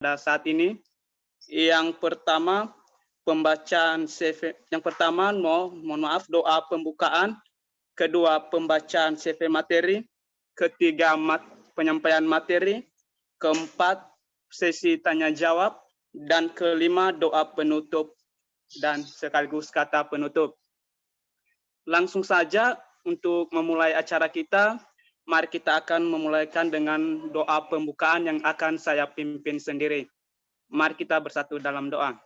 pada saat ini. Yang pertama, pembacaan CV. Yang pertama, mohon maaf, doa pembukaan. Kedua, pembacaan CV materi. Ketiga, penyampaian materi. Keempat, sesi tanya jawab. Dan kelima, doa penutup dan sekaligus kata penutup. Langsung saja untuk memulai acara kita, mari kita akan memulaikan dengan doa pembukaan yang akan saya pimpin sendiri. Mari kita bersatu dalam doa.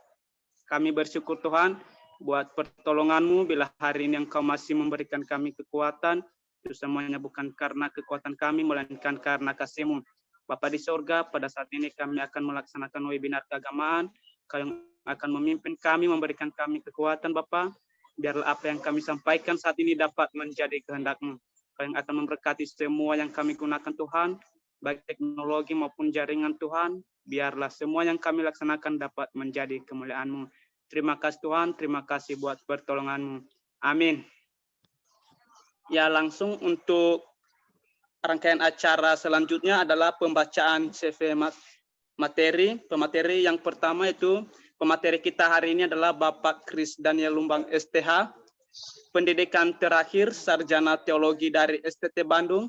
Kami bersyukur Tuhan buat pertolongan-Mu bila hari ini Engkau masih memberikan kami kekuatan. Itu semuanya bukan karena kekuatan kami, melainkan karena kasih-Mu. Bapa di sorga, pada saat ini kami akan melaksanakan webinar keagamaan. Kau yang akan memimpin kami, memberikan kami kekuatan Bapa. Biarlah apa yang kami sampaikan saat ini dapat menjadi kehendak-Mu. Kau yang akan memberkati semua yang kami gunakan Tuhan, baik teknologi maupun jaringan Tuhan. Biarlah semua yang kami laksanakan dapat menjadi kemuliaan-Mu. Terima kasih Tuhan, terima kasih buat pertolongan-Mu. Amin. Ya, langsung untuk rangkaian acara selanjutnya adalah pembacaan CV materi. Pemateri yang pertama itu, pemateri kita hari ini adalah Bapak Kris Daniel Lumbang STH, pendidikan terakhir Sarjana Teologi dari STT Bandung,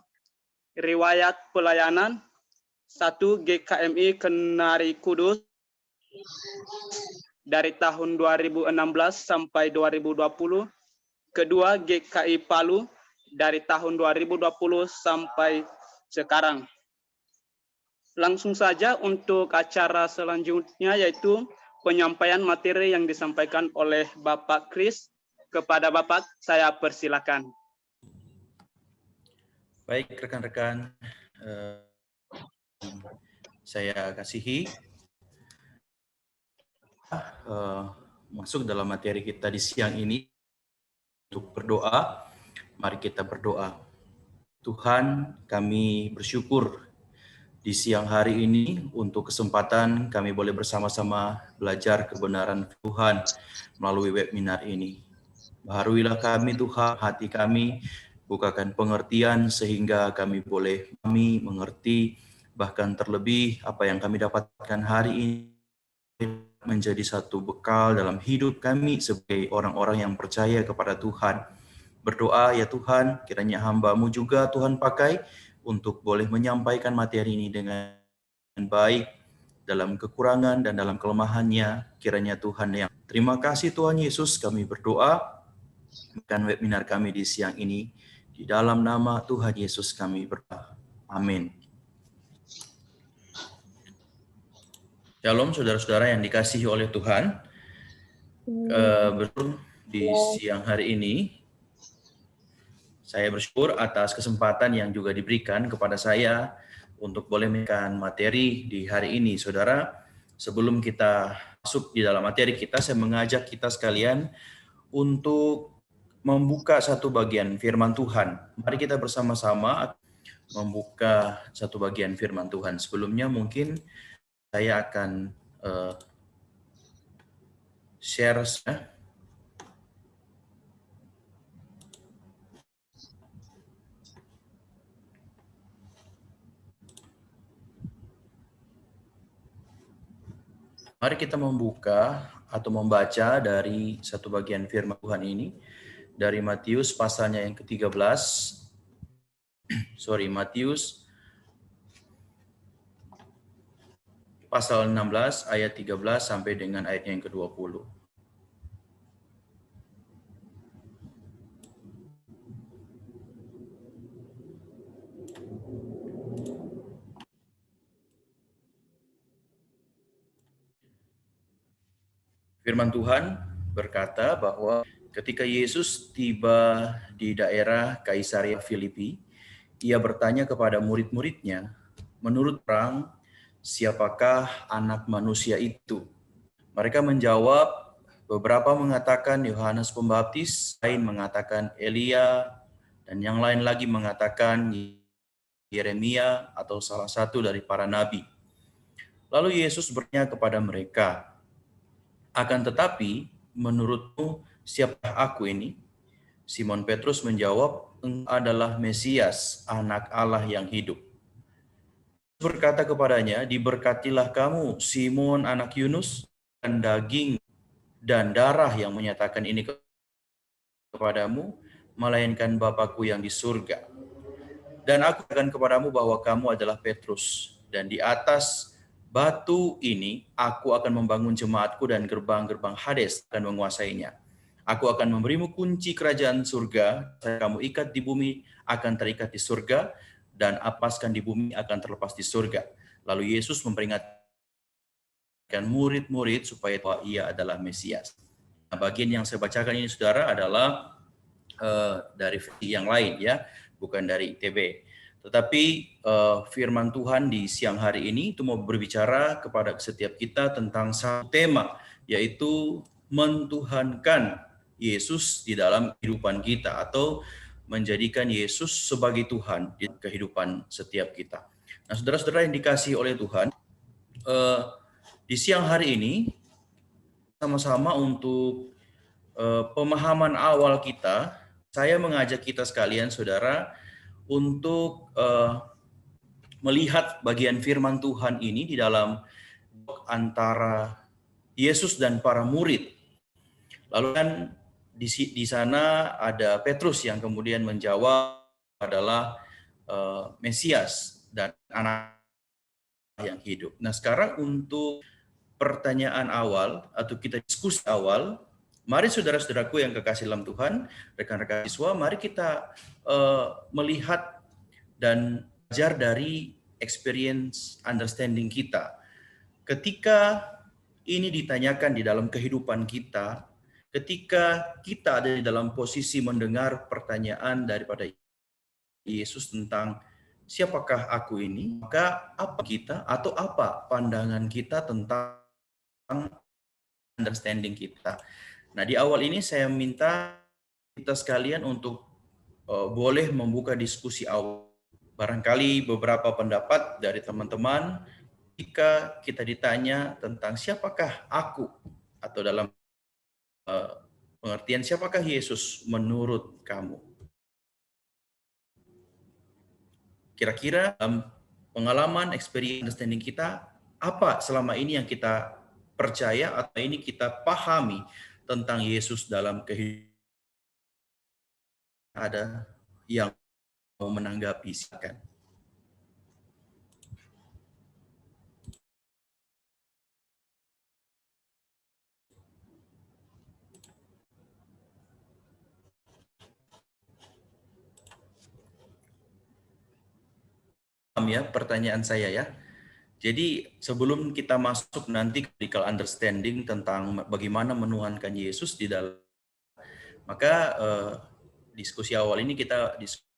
riwayat pelayanan, 1 GKMI Kenari Kudus dari tahun 2016 sampai 2020, kedua GKI Palu dari tahun 2020 sampai sekarang. Langsung saja untuk acara selanjutnya yaitu penyampaian materi yang disampaikan oleh Bapak Kris. Kepada Bapak, saya persilakan. Baik rekan-rekan, saya kasihi, masuk dalam materi kita di siang ini untuk berdoa. Mari kita berdoa. Tuhan, kami bersyukur di siang hari ini untuk kesempatan kami boleh bersama-sama belajar kebenaran Tuhan melalui webinar ini. Baharuilah kami Tuhan, hati kami, bukakan pengertian sehingga kami boleh mengerti, bahkan terlebih apa yang kami dapatkan hari ini menjadi satu bekal dalam hidup kami sebagai orang-orang yang percaya kepada Tuhan. Berdoa ya Tuhan, kiranya hamba-Mu juga Tuhan pakai untuk boleh menyampaikan materi ini dengan baik dalam kekurangan dan dalam kelemahannya. Kiranya Tuhan yang terima kasih Tuhan Yesus, kami berdoa dan webinar kami di siang ini. Di dalam nama Tuhan Yesus kami berdoa. Amin. Shalom saudara-saudara yang dikasihi oleh Tuhan. Betul di siang hari ini saya bersyukur atas kesempatan yang juga diberikan kepada saya untuk boleh memberikan materi di hari ini. Saudara, sebelum kita masuk di dalam materi kita, saya mengajak kita sekalian untuk membuka satu bagian firman Tuhan. Mari kita bersama-sama membuka satu bagian firman Tuhan. Sebelumnya mungkin saya akan share. Mari kita membuka atau membaca dari satu bagian firman Tuhan ini dari Matius pasalnya yang ke-13. Matius pasal 16 ayat 13 sampai dengan ayat yang ke-20. Firman Tuhan berkata bahwa ketika Yesus tiba di daerah Kaisaria Filipi, ia bertanya kepada murid-muridnya, menurut orang, siapakah anak manusia itu? Mereka menjawab, beberapa mengatakan Yohanes Pembaptis, lain mengatakan Elia, dan yang lain lagi mengatakan Yeremia atau salah satu dari para nabi. Lalu Yesus bertanya kepada mereka, akan tetapi, menurutmu siapakah aku ini? Simon Petrus menjawab, engkau adalah Mesias, anak Allah yang hidup. berkata kepadanya, "Diberkatilah kamu, Simon anak Yunus, dan daging dan darah yang menyatakan ini kepadamu, melainkan Bapakku yang di surga. Dan aku katakan kepadamu bahwa kamu adalah Petrus, dan di atas batu ini aku akan membangun jemaatku dan gerbang-gerbang Hades akan menguasainya. Aku akan memberimu kunci kerajaan surga, kamu ikat di bumi akan terikat di surga, dan apaskan di bumi akan terlepas di surga." Lalu Yesus memperingatkan murid-murid supaya bahwa ia adalah Mesias. Nah, bagian yang saya bacakan ini, saudara, adalah dari versi yang lain, ya, bukan dari ITB. Tetapi firman Tuhan di siang hari ini itu mau berbicara kepada setiap kita tentang satu tema, yaitu mentuhankan Yesus di dalam kehidupan kita, atau menjadikan Yesus sebagai Tuhan di kehidupan setiap kita. Nah, saudara-saudara yang dikasihi oleh Tuhan, di siang hari ini sama-sama untuk pemahaman awal kita, saya mengajak kita sekalian, saudara, untuk melihat bagian firman Tuhan ini di dalam antara Yesus dan para murid. Lalu kan di sana ada Petrus yang kemudian menjawab adalah Mesias dan anak yang hidup. Nah, sekarang untuk pertanyaan awal atau kita diskusi awal, mari saudara-saudaraku yang kekasih dalam Tuhan, rekan-rekan siswa, mari kita melihat dan belajar dari experience understanding kita. Ketika ini ditanyakan di dalam kehidupan kita, ketika kita ada di dalam posisi mendengar pertanyaan daripada Yesus tentang siapakah aku ini, maka apa kita atau apa pandangan kita tentang understanding kita. Nah, di awal ini saya minta kita sekalian untuk boleh membuka diskusi awal. Barangkali beberapa pendapat dari teman-teman jika kita ditanya tentang siapakah aku, atau dalam pengertian siapakah Yesus menurut kamu. Kira-kira dalam pengalaman, experience, understanding kita, apa selama ini yang kita percaya atau ini kita pahami tentang Yesus dalam kehidupan? Ada yang mau menanggapi, silakan. Ya, pertanyaan saya ya. Jadi sebelum kita masuk nanti critical understanding tentang bagaimana menuhankan Yesus di dalam, maka diskusi awal ini kita diskusi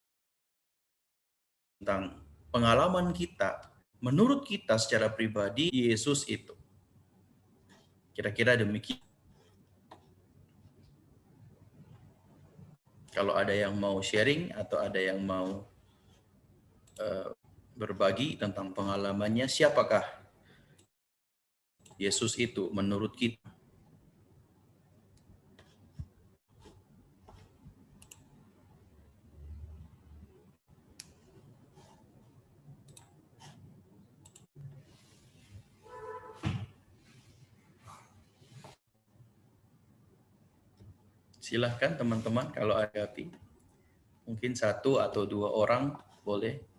tentang pengalaman kita, menurut kita secara pribadi Yesus itu. Kira-kira demikian. Kalau ada yang mau sharing atau ada yang mau berbagi tentang pengalamannya, siapakah Yesus itu menurut kita? Silahkan teman-teman, kalau ada api. Mungkin satu atau dua orang boleh.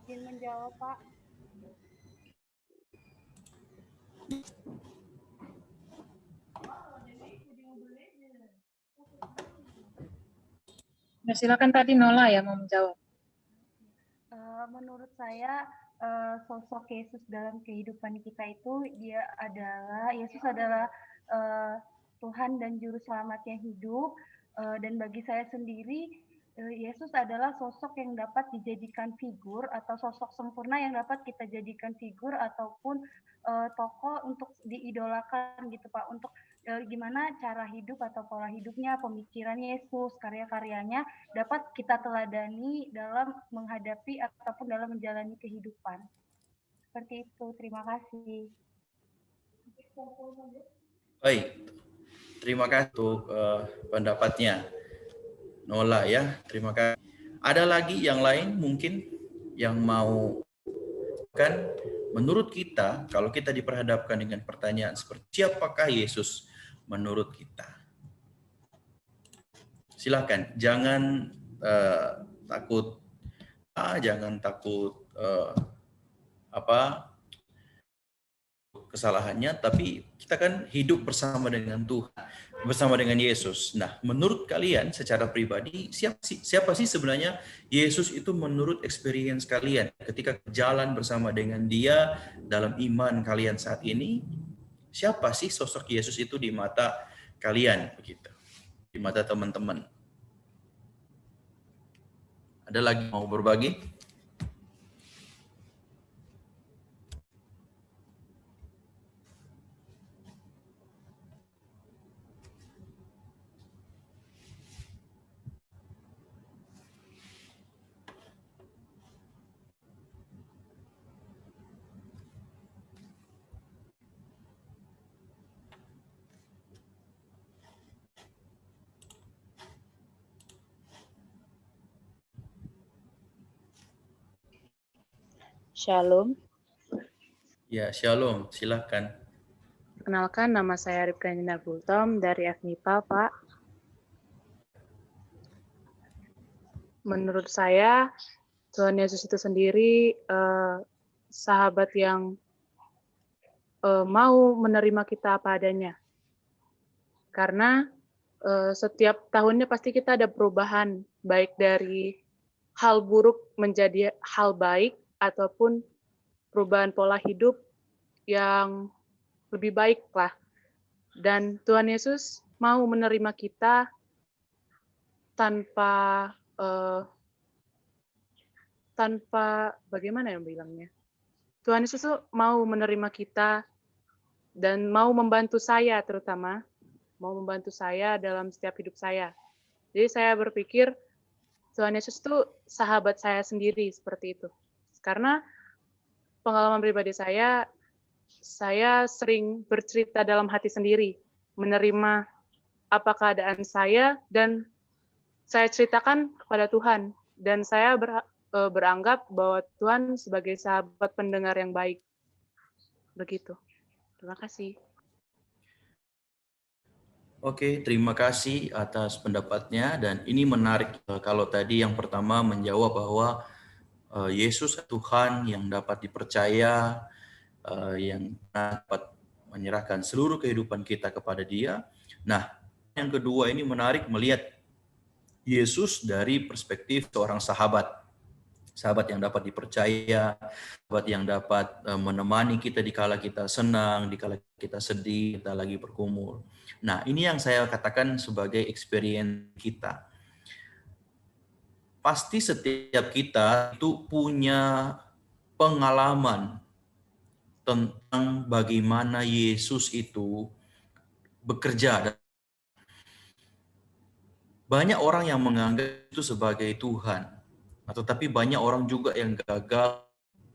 Izin menjawab, Pak. Ya, silakan tadi Nola ya mau menjawab. Menurut saya sosok Yesus dalam kehidupan kita itu Yesus adalah Tuhan dan Juru Selamat yang hidup, dan bagi saya sendiri Yesus adalah sosok yang dapat dijadikan figur atau sosok sempurna yang dapat kita jadikan figur ataupun tokoh untuk diidolakan gitu Pak, untuk gimana cara hidup atau pola hidupnya, pemikiran Yesus, karya-karyanya dapat kita teladani dalam menghadapi ataupun dalam menjalani kehidupan. Seperti itu, terima kasih. Baik, terima kasih untuk pendapatnya Nola ya, terima kasih. Ada lagi yang lain mungkin yang mau kan menurut kita, kalau kita diperhadapkan dengan pertanyaan seperti siapakah Yesus menurut kita? Silakan, jangan takut, jangan takut kesalahannya, tapi kita kan hidup bersama dengan Tuhan, bersama dengan Yesus. Nah, menurut kalian secara pribadi, siapa sih sebenarnya Yesus itu menurut experience kalian ketika jalan bersama dengan Dia dalam iman kalian saat ini? Siapa sih sosok Yesus itu di mata kalian begitu? Di mata teman-teman. Ada lagi mau berbagi? Shalom. Ya, shalom. Silakan. Perkenalkan, nama saya Ripka Nina Gultom dari FMIPA, Pak. Menurut saya, Tuhan Yesus itu sendiri sahabat yang mau menerima kita apa adanya. Karena setiap tahunnya pasti kita ada perubahan, baik dari hal buruk menjadi hal baik, ataupun perubahan pola hidup yang lebih baik lah. Dan Tuhan Yesus mau menerima kita tanpa bagaimana yang bilangnya. Tuhan Yesus tuh mau menerima kita dan mau membantu saya terutama, mau membantu saya dalam setiap hidup saya. Jadi saya berpikir Tuhan Yesus tuh sahabat saya sendiri seperti itu. Karena pengalaman pribadi saya sering bercerita dalam hati sendiri, menerima apa keadaan saya, dan saya ceritakan kepada Tuhan. Dan saya beranggap bahwa Tuhan sebagai sahabat pendengar yang baik. Begitu. Terima kasih. Oke, terima kasih atas pendapatnya. Dan ini menarik kalau tadi yang pertama menjawab bahwa Yesus Tuhan yang dapat dipercaya, yang dapat menyerahkan seluruh kehidupan kita kepada Dia. Nah, yang kedua ini menarik melihat Yesus dari perspektif seorang sahabat. Sahabat yang dapat dipercaya, sahabat yang dapat menemani kita di kala kita senang, di kala kita sedih, kita lagi bergumul. Nah, ini yang saya katakan sebagai experience kita. Pasti setiap kita itu punya pengalaman tentang bagaimana Yesus itu bekerja. Banyak orang yang menganggap itu sebagai Tuhan, tetapi banyak orang juga yang gagal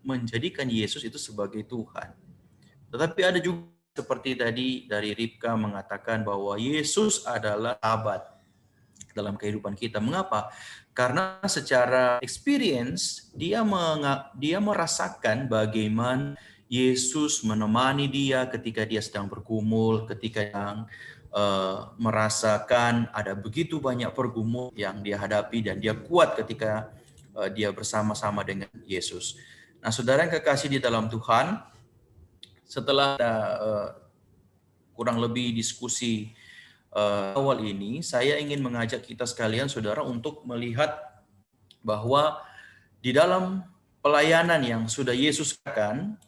menjadikan Yesus itu sebagai Tuhan. Tetapi ada juga seperti tadi dari Ripka mengatakan bahwa Yesus adalah sahabat dalam kehidupan kita. Mengapa? Karena secara experience dia merasakan bagaimana Yesus menemani dia ketika dia sedang bergumul, ketika yang merasakan ada begitu banyak pergumulan yang dia hadapi, dan dia kuat ketika dia bersama-sama dengan Yesus. Nah, saudara yang kekasih di dalam Tuhan, setelah kurang lebih diskusi awal ini, saya ingin mengajak kita sekalian, saudara, untuk melihat bahwa di dalam pelayanan yang sudah Yesus lakukan,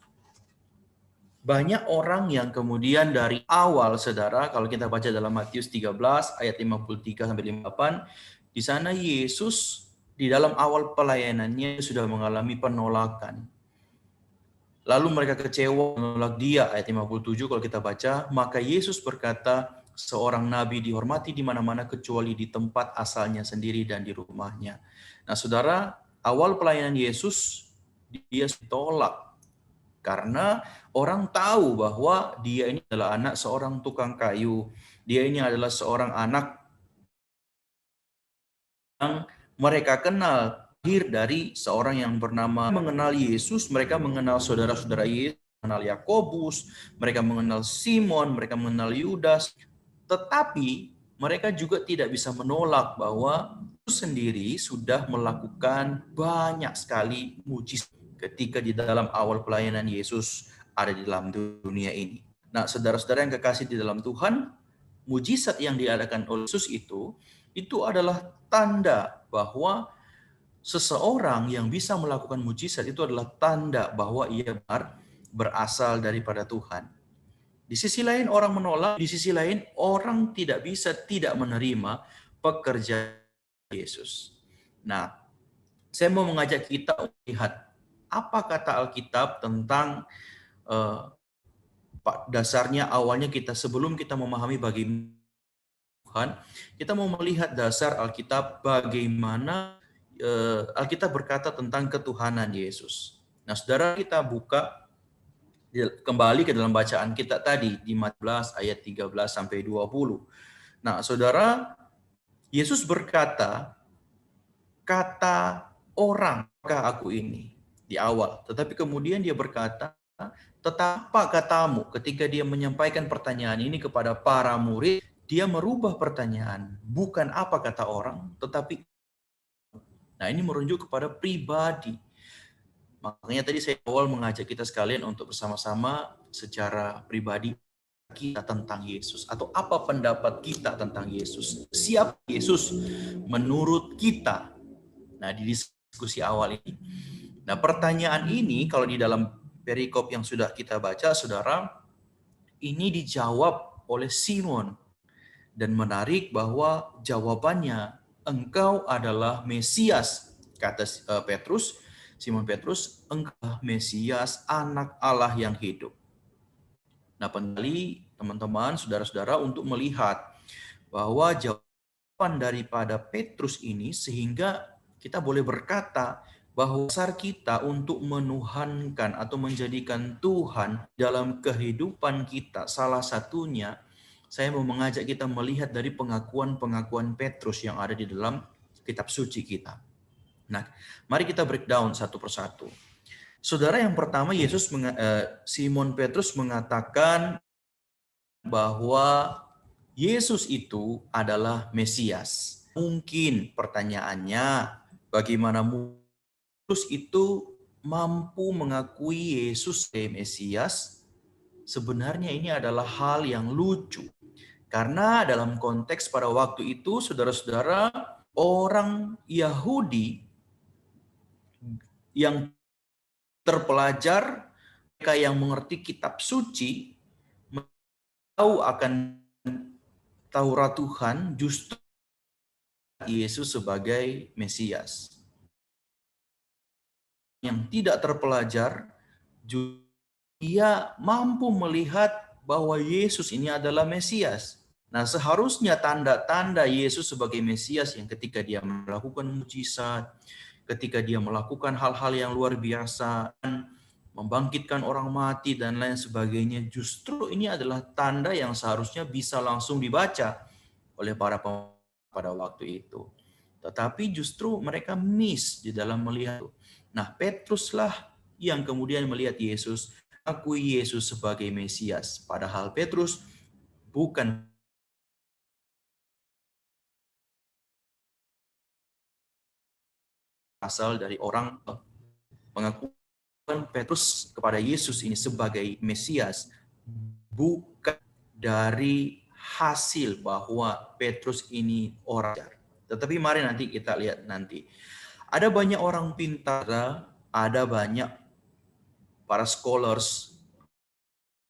banyak orang yang kemudian dari awal, saudara, kalau kita baca dalam Matius 13 ayat 53 sampai 58, di sana Yesus di dalam awal pelayanannya sudah mengalami penolakan. Lalu mereka kecewa menolak dia, ayat 57 kalau kita baca, maka Yesus berkata, seorang nabi dihormati di mana-mana kecuali di tempat asalnya sendiri dan di rumahnya. Nah, saudara, awal pelayanan Yesus dia ditolak karena orang tahu bahwa dia ini adalah anak seorang tukang kayu. Dia ini adalah seorang anak yang mereka kenal lahir dari seorang yang bernama mengenal Yesus, mereka mengenal saudara-saudara Yesus, mengenal Yakobus, mereka mengenal Simon, mereka mengenal Yudas, tetapi mereka juga tidak bisa menolak bahwa Yesus sendiri sudah melakukan banyak sekali mujizat ketika di dalam awal pelayanan Yesus ada di dalam dunia ini. Nah, saudara-saudara yang kekasih di dalam Tuhan, mujizat yang diadakan oleh Yesus itu adalah tanda bahwa seseorang yang bisa melakukan mujizat itu adalah tanda bahwa ia berasal daripada Tuhan. Di sisi lain orang menolak, di sisi lain orang tidak bisa tidak menerima pekerjaan Yesus. Nah, saya mau mengajak kita melihat apa kata Alkitab tentang dasarnya awalnya kita sebelum kita memahami bagaimana Tuhan, kita mau melihat dasar Alkitab bagaimana Alkitab berkata tentang ketuhanan Yesus. Nah, saudara, kita buka kembali ke dalam bacaan kita tadi di Matius ayat 13 sampai 20. Nah, saudara, Yesus berkata, kata orang, apakah aku ini? Di awal. Tetapi kemudian dia berkata, tetapa katamu, ketika dia menyampaikan pertanyaan ini kepada para murid, dia merubah pertanyaan. Bukan apa kata orang, tetapi nah, ini merujuk kepada pribadi. Makanya tadi saya awal mengajak kita sekalian untuk bersama-sama secara pribadi kita tentang Yesus. Atau apa pendapat kita tentang Yesus. Siapa Yesus menurut kita? Nah, di diskusi awal ini. Nah, pertanyaan ini kalau di dalam perikop yang sudah kita baca, saudara, ini dijawab oleh Simon. Dan menarik bahwa jawabannya, engkau adalah Mesias, kata Petrus, Simon Petrus, engkau Mesias, anak Allah yang hidup. Nah, kembali teman-teman, saudara-saudara untuk melihat bahwa jawaban daripada Petrus ini sehingga kita boleh berkata bahwa dasar kita untuk menuhankan atau menjadikan Tuhan dalam kehidupan kita, salah satunya saya mau mengajak kita melihat dari pengakuan-pengakuan Petrus yang ada di dalam kitab suci kita. Nah, mari kita breakdown satu persatu. Saudara, yang pertama Simon Petrus mengatakan bahwa Yesus itu adalah Mesias. Mungkin pertanyaannya, bagaimana Petrus itu mampu mengakui Yesus sebagai Mesias? Sebenarnya ini adalah hal yang lucu. Karena dalam konteks pada waktu itu, saudara-saudara, orang Yahudi yang terpelajar, mereka yang mengerti kitab suci, tahu akan Taurat Tuhan, justru Yesus sebagai Mesias. Yang tidak terpelajar, dia mampu melihat bahwa Yesus ini adalah Mesias. Nah, seharusnya tanda-tanda Yesus sebagai Mesias yang ketika dia melakukan mujizat, ketika dia melakukan hal-hal yang luar biasa, membangkitkan orang mati dan lain sebagainya, justru ini adalah tanda yang seharusnya bisa langsung dibaca oleh para pada waktu itu. Tetapi justru mereka miss di dalam melihat. Nah, Petruslah yang kemudian melihat Yesus, akui Yesus sebagai Mesias. Padahal Petrus bukan asal dari orang. Pengakuan Petrus kepada Yesus ini sebagai Mesias bukan dari hasil bahwa Petrus ini orang. Tetapi mari nanti kita lihat nanti. Ada banyak orang pintar, ada banyak para scholars,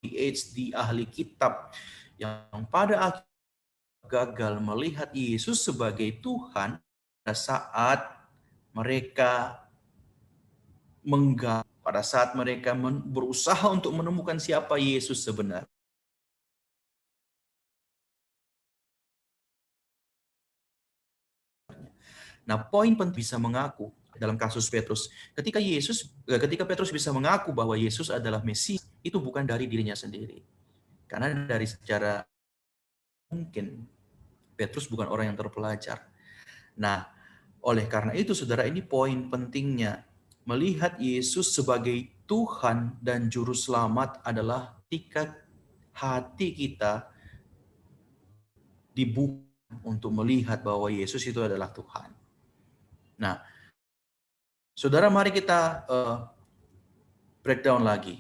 PhD, ahli kitab yang pada akhirnya gagal melihat Yesus sebagai Tuhan pada saat mereka pada saat mereka berusaha untuk menemukan siapa Yesus sebenarnya. Nah, poin penting bisa mengaku dalam kasus Petrus, ketika Petrus bisa mengaku bahwa Yesus adalah Mesias, itu bukan dari dirinya sendiri. Karena dari secara mungkin Petrus bukan orang yang terpelajar. Nah, oleh karena itu saudara, ini poin pentingnya. Melihat Yesus sebagai Tuhan dan Juru Selamat adalah ketika hati kita dibuka untuk melihat bahwa Yesus itu adalah Tuhan. Nah, saudara, mari kita breakdown lagi.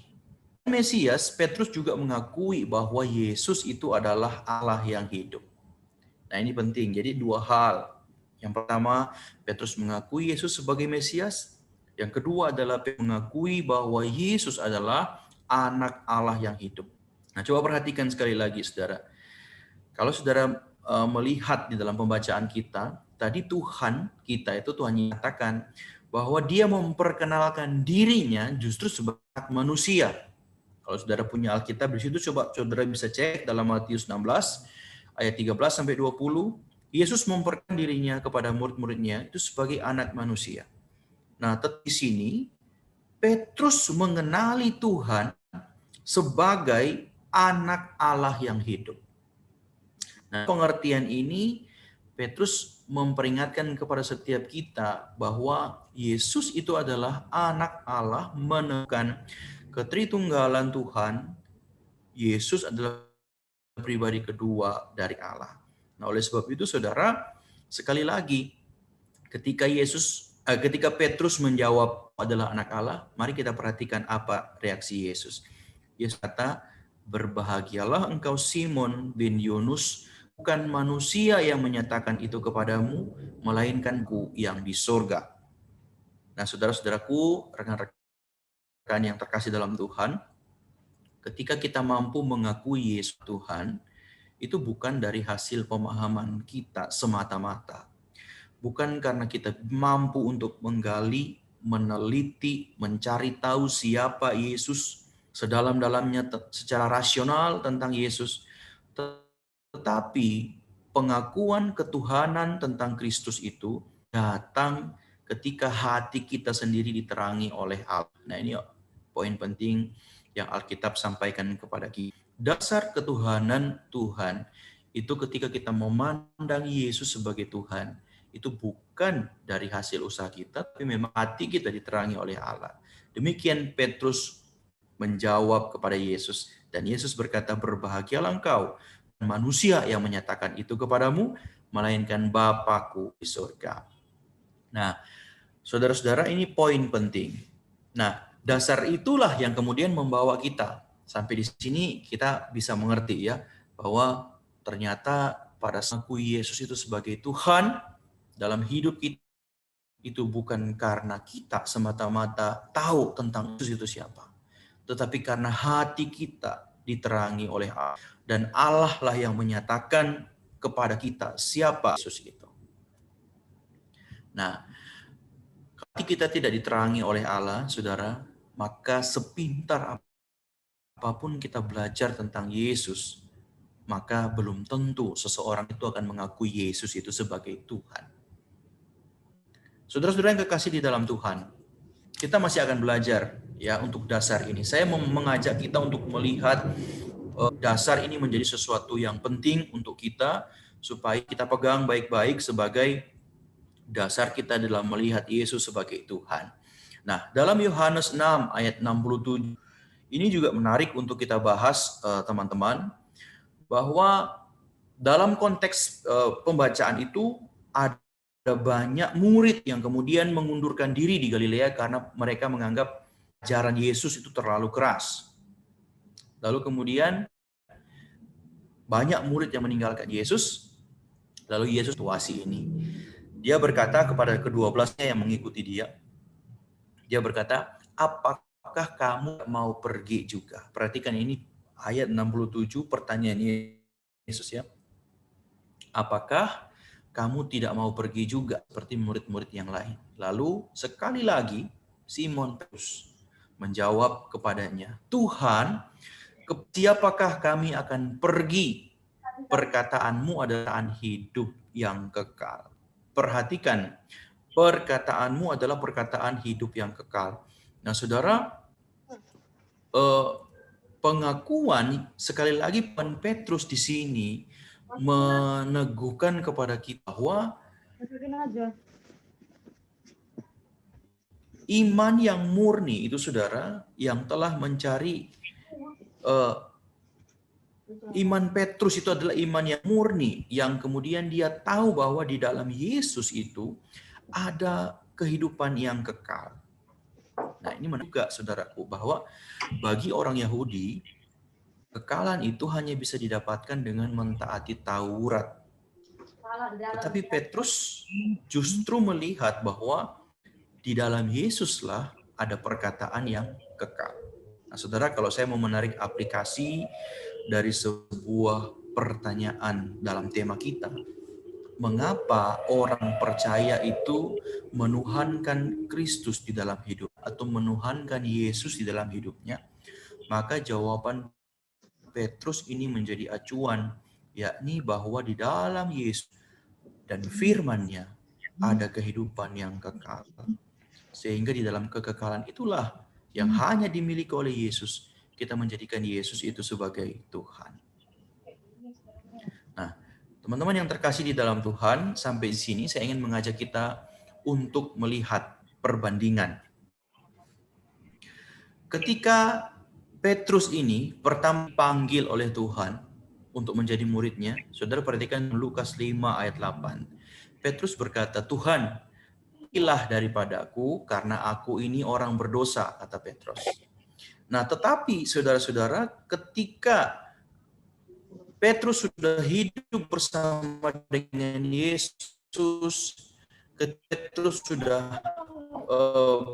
Mesias, Petrus juga mengakui bahwa Yesus itu adalah Allah yang hidup. Nah, ini penting. Jadi dua hal. Yang pertama, Petrus mengakui Yesus sebagai Mesias. Yang kedua adalah mengakui bahwa Yesus adalah anak Allah yang hidup. Nah, coba perhatikan sekali lagi, saudara. Kalau saudara melihat di dalam pembacaan kita, tadi Tuhan kita itu Tuhan nyatakan bahwa dia memperkenalkan dirinya justru sebagai manusia. Kalau saudara punya Alkitab di situ, coba saudara bisa cek dalam Matius 16 ayat 13 sampai 20, Yesus memperkenalkan dirinya kepada murid-muridnya itu sebagai anak manusia. Nah, di sini Petrus mengenali Tuhan sebagai anak Allah yang hidup. Nah, pengertian ini Petrus memperingatkan kepada setiap kita bahwa Yesus itu adalah anak Allah, menekan ketritunggalan Tuhan. Yesus adalah pribadi kedua dari Allah. Nah, oleh sebab itu saudara, sekali lagi ketika Petrus menjawab adalah anak Allah, mari kita perhatikan apa reaksi Yesus. Yesus kata, "Berbahagialah engkau Simon bin Yunus, bukan manusia yang menyatakan itu kepadamu, melainkan Ku yang di sorga." Nah, saudara-saudaraku, rekan-rekan yang terkasih dalam Tuhan, ketika kita mampu mengakui Yesus Tuhan, itu bukan dari hasil pemahaman kita semata-mata. Bukan karena kita mampu untuk menggali, meneliti, mencari tahu siapa Yesus sedalam-dalamnya secara rasional tentang Yesus. Tetapi pengakuan ketuhanan tentang Kristus itu datang ketika hati kita sendiri diterangi oleh Allah. Nah, ini poin penting yang Alkitab sampaikan kepada kita. Dasar ketuhanan Tuhan itu ketika kita memandang Yesus sebagai Tuhan, itu bukan dari hasil usaha kita, tapi memang hati kita diterangi oleh Allah. Demikian Petrus menjawab kepada Yesus, dan Yesus berkata, "Berbahagialah engkau, manusia yang menyatakan itu kepadamu, melainkan Bapa-Ku di surga." Nah, saudara-saudara, ini poin penting. Nah, dasar itulah yang kemudian membawa kita sampai di sini kita bisa mengerti ya bahwa ternyata pada saat Yesus itu sebagai Tuhan dalam hidup kita itu bukan karena kita semata-mata tahu tentang Yesus itu siapa, tetapi karena hati kita diterangi oleh Allah, dan Allah lah yang menyatakan kepada kita siapa Yesus itu. Nah, kalau kita tidak diterangi oleh Allah, saudara, maka sepintar apapun kita belajar tentang Yesus, maka belum tentu seseorang itu akan mengakui Yesus itu sebagai Tuhan. Saudara-saudara yang kekasih di dalam Tuhan, kita masih akan belajar ya untuk dasar ini. Saya mengajak kita untuk melihat dasar ini menjadi sesuatu yang penting untuk kita supaya kita pegang baik-baik sebagai dasar kita dalam melihat Yesus sebagai Tuhan. Nah, dalam Yohanes 6 ayat 67 ini juga menarik untuk kita bahas teman-teman, bahwa dalam konteks pembacaan itu ada banyak murid yang kemudian mengundurkan diri di Galilea karena mereka menganggap ajaran Yesus itu terlalu keras. Lalu kemudian banyak murid yang meninggalkan Yesus, lalu Yesus situasi ini. Dia berkata kepada ke-12-nya yang mengikuti dia, dia berkata, "Apakah kamu mau pergi juga?" Perhatikan ini ayat 67 pertanyaan Yesus ya. "Apakah kamu tidak mau pergi juga seperti murid-murid yang lain?" Lalu sekali lagi Simon Petrus menjawab kepadanya, "Tuhan, ke siapakah kami akan pergi? Perkataanmu adalah hidup yang kekal." Perhatikan, perkataanmu adalah perkataan hidup yang kekal. Nah, saudara, pengakuan sekali lagi Petrus di sini meneguhkan kepada kita bahwa iman yang murni itu, saudara, yang telah mencari iman Petrus itu adalah iman yang murni, yang kemudian dia tahu bahwa di dalam Yesus itu ada kehidupan yang kekal. Nah, ini menunjukkan, saudaraku, bahwa bagi orang Yahudi, kekekalan itu hanya bisa didapatkan dengan mentaati Taurat. Tetapi Petrus justru melihat bahwa di dalam Yesuslah ada perkataan yang kekal. Nah, saudara, kalau saya mau menarik aplikasi dari sebuah pertanyaan dalam tema kita, mengapa orang percaya itu menuhankan Kristus di dalam hidup atau menuhankan Yesus di dalam hidupnya? Maka jawaban Petrus ini menjadi acuan, yakni bahwa di dalam Yesus dan firman-Nya ada kehidupan yang kekal. Sehingga di dalam kekekalan itulah yang hanya dimiliki oleh Yesus, kita menjadikan Yesus itu sebagai Tuhan. Nah, teman-teman yang terkasih di dalam Tuhan, sampai di sini saya ingin mengajak kita untuk melihat perbandingan. Ketika Petrus ini pertama dipanggil oleh Tuhan untuk menjadi muridnya, saudara perhatikan Lukas 5 ayat 8. Petrus berkata, "Tuhan, pergilah daripadaku karena aku ini orang berdosa," kata Petrus. Nah, tetapi saudara-saudara, ketika Petrus sudah hidup bersama dengan Yesus, Petrus sudah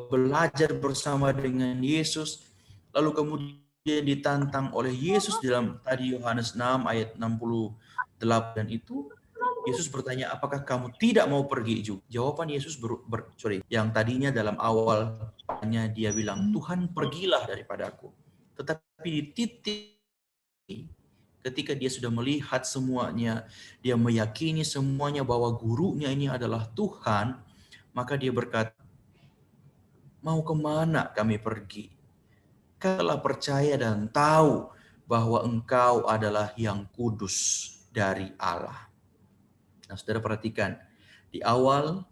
belajar bersama dengan Yesus, lalu kemudian ditantang oleh Yesus dalam tadi Yohanes 6 ayat 68 itu, Yesus bertanya, "Apakah kamu tidak mau pergi juga?" Jawaban Yesus yang tadinya dalam awalnya dia bilang, "Tuhan, pergilah daripadaku." Tetapi di titik ketika dia sudah melihat semuanya, dia meyakini semuanya bahwa gurunya ini adalah Tuhan, maka dia berkata, "Mau kemana kami pergi? Telah percaya dan tahu bahwa Engkau adalah yang kudus dari Allah." Nah, saudara perhatikan, di awal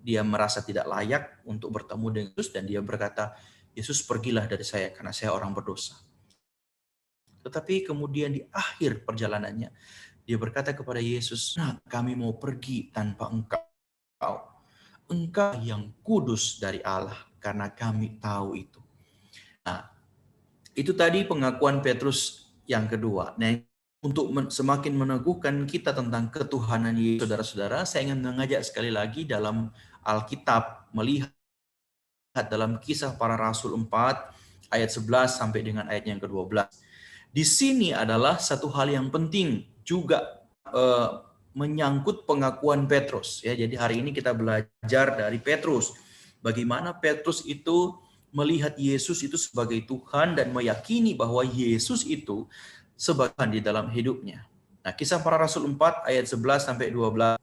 dia merasa tidak layak untuk bertemu dengan Yesus dan dia berkata, "Yesus, pergilah dari saya karena saya orang berdosa." Tetapi kemudian di akhir perjalanannya, dia berkata kepada Yesus, "Nah, kami mau pergi tanpa Engkau. Engkau yang kudus dari Allah, karena kami tahu itu." Nah, itu tadi pengakuan Petrus yang kedua. Nah, untuk semakin meneguhkan kita tentang ketuhanan Yesus, saudara-saudara, saya ingin mengajak sekali lagi dalam Alkitab, melihat dalam Kisah Para Rasul 4, ayat 11 sampai dengan ayat yang ke-12. Di sini adalah satu hal yang penting juga menyangkut pengakuan Petrus. Ya, jadi hari ini kita belajar dari Petrus. Bagaimana Petrus itu melihat Yesus itu sebagai Tuhan dan meyakini bahwa Yesus itu sebagai Tuhan di dalam hidupnya. Nah, Kisah Para Rasul 4 ayat 11 sampai 12.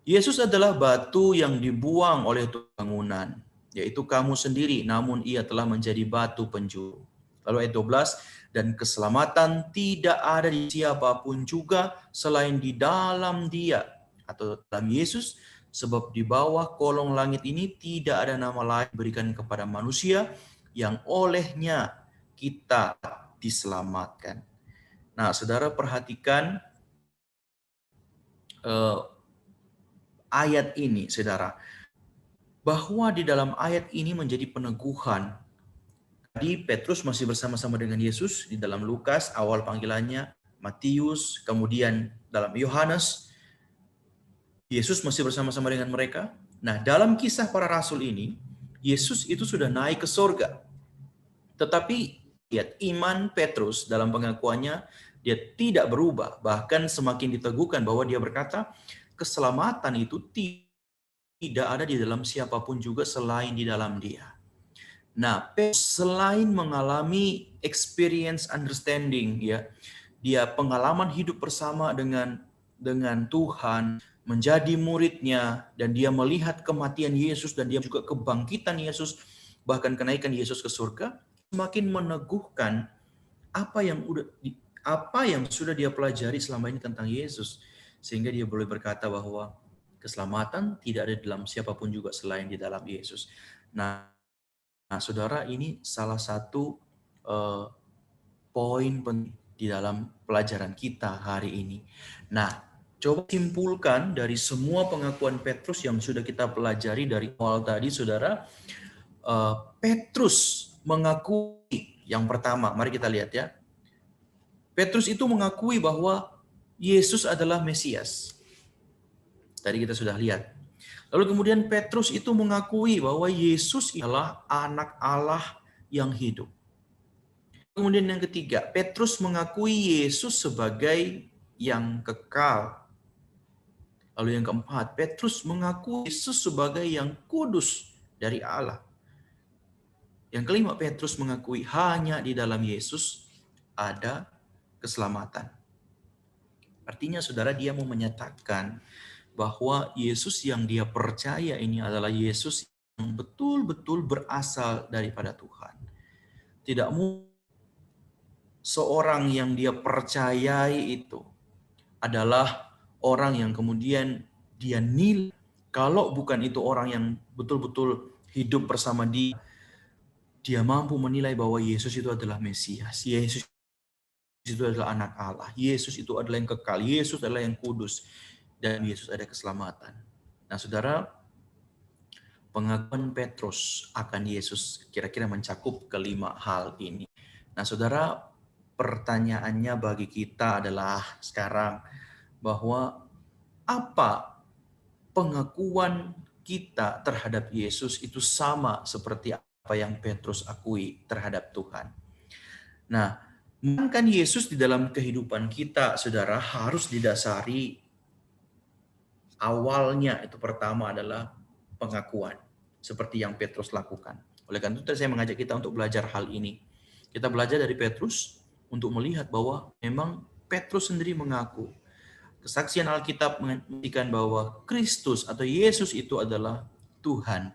Yesus adalah batu yang dibuang oleh bangunan, yaitu kamu sendiri, namun ia telah menjadi batu penjuru. Lalu ayat 12, dan keselamatan tidak ada di siapapun juga selain di dalam Dia atau dalam Yesus, sebab di bawah kolong langit ini tidak ada nama lain diberikan kepada manusia yang olehnya kita diselamatkan. Nah, saudara perhatikan ayat ini, saudara, bahwa di dalam ayat ini menjadi peneguhan. Tadi Petrus masih bersama-sama dengan Yesus di dalam Lukas, awal panggilannya, Matius, kemudian dalam Yohanes, Yesus masih bersama-sama dengan mereka. Nah, dalam Kisah Para Rasul ini, Yesus itu sudah naik ke sorga. Tetapi lihat, iman Petrus dalam pengakuannya, dia tidak berubah. Bahkan semakin diteguhkan bahwa dia berkata, keselamatan itu tidak ada di dalam siapapun juga selain di dalam Dia. Nah, selain mengalami experience understanding, ya, dia pengalaman hidup bersama dengan Tuhan, menjadi muridnya, dan dia melihat kematian Yesus dan dia juga kebangkitan Yesus, bahkan kenaikan Yesus ke surga, semakin meneguhkan apa yang sudah dia pelajari selama ini tentang Yesus, sehingga dia boleh berkata bahwa keselamatan tidak ada dalam siapapun juga selain di dalam Yesus. Nah, saudara, ini salah satu poin penting di dalam pelajaran kita hari ini. Nah, coba simpulkan dari semua pengakuan Petrus yang sudah kita pelajari dari awal tadi, saudara. Petrus mengakui yang pertama, mari kita lihat ya. Petrus itu mengakui bahwa Yesus adalah Mesias. Tadi kita sudah lihat. Lalu kemudian Petrus itu mengakui bahwa Yesus adalah anak Allah yang hidup. Kemudian yang ketiga, Petrus mengakui Yesus sebagai yang kekal. Lalu yang keempat, Petrus mengakui Yesus sebagai yang kudus dari Allah. Yang kelima, Petrus mengakui hanya di dalam Yesus ada keselamatan. Artinya saudara, dia mau menyatakan bahwa Yesus yang dia percaya ini adalah Yesus yang betul-betul berasal daripada Tuhan. Tidak mungkin seorang yang dia percayai itu adalah orang yang kemudian dia nilai, kalau bukan itu orang yang betul-betul hidup bersama dia mampu menilai bahwa Yesus itu adalah Mesias, Yesus itu adalah anak Allah, Yesus itu adalah yang kekal, Yesus adalah yang kudus, dan Yesus ada keselamatan. Nah saudara, pengakuan Petrus akan Yesus kira-kira mencakup kelima hal ini. Nah saudara, pertanyaannya bagi kita adalah sekarang bahwa apa pengakuan kita terhadap Yesus itu sama seperti apa yang Petrus akui terhadap Tuhan. Nah, mengenal Yesus di dalam kehidupan kita, saudara, harus didasari awalnya itu pertama adalah pengakuan, seperti yang Petrus lakukan. Oleh karena itu saya mengajak kita untuk belajar hal ini. Kita belajar dari Petrus untuk melihat bahwa memang Petrus sendiri mengaku. Kesaksian Alkitab membuktikan bahwa Kristus atau Yesus itu adalah Tuhan.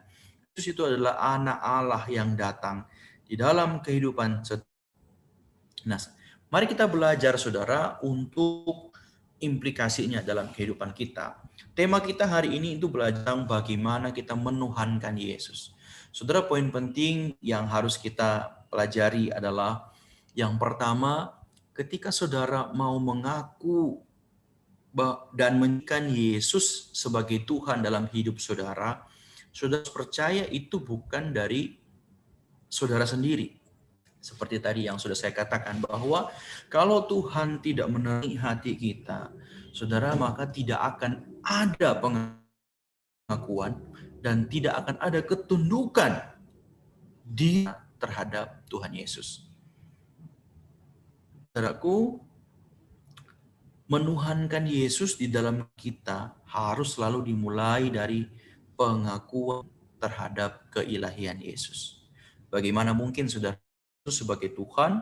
Yesus itu adalah anak Allah yang datang di dalam kehidupan. Nah, mari kita belajar saudara untuk implikasinya dalam kehidupan kita. Tema kita hari ini itu belajar bagaimana kita menuhankan Yesus. Saudara, poin penting yang harus kita pelajari adalah yang pertama, ketika saudara mau mengaku dan menjadikan Yesus sebagai Tuhan dalam hidup saudara, saudara percaya itu bukan dari saudara sendiri. Seperti tadi yang sudah saya katakan bahwa kalau Tuhan tidak menerangi hati kita, saudara, maka tidak akan ada pengakuan dan tidak akan ada ketundukan terhadap Tuhan Yesus. Saudaraku, menuhankan Yesus di dalam kita harus selalu dimulai dari pengakuan terhadap keilahian Yesus. Bagaimana mungkin saudara sebagai Tuhan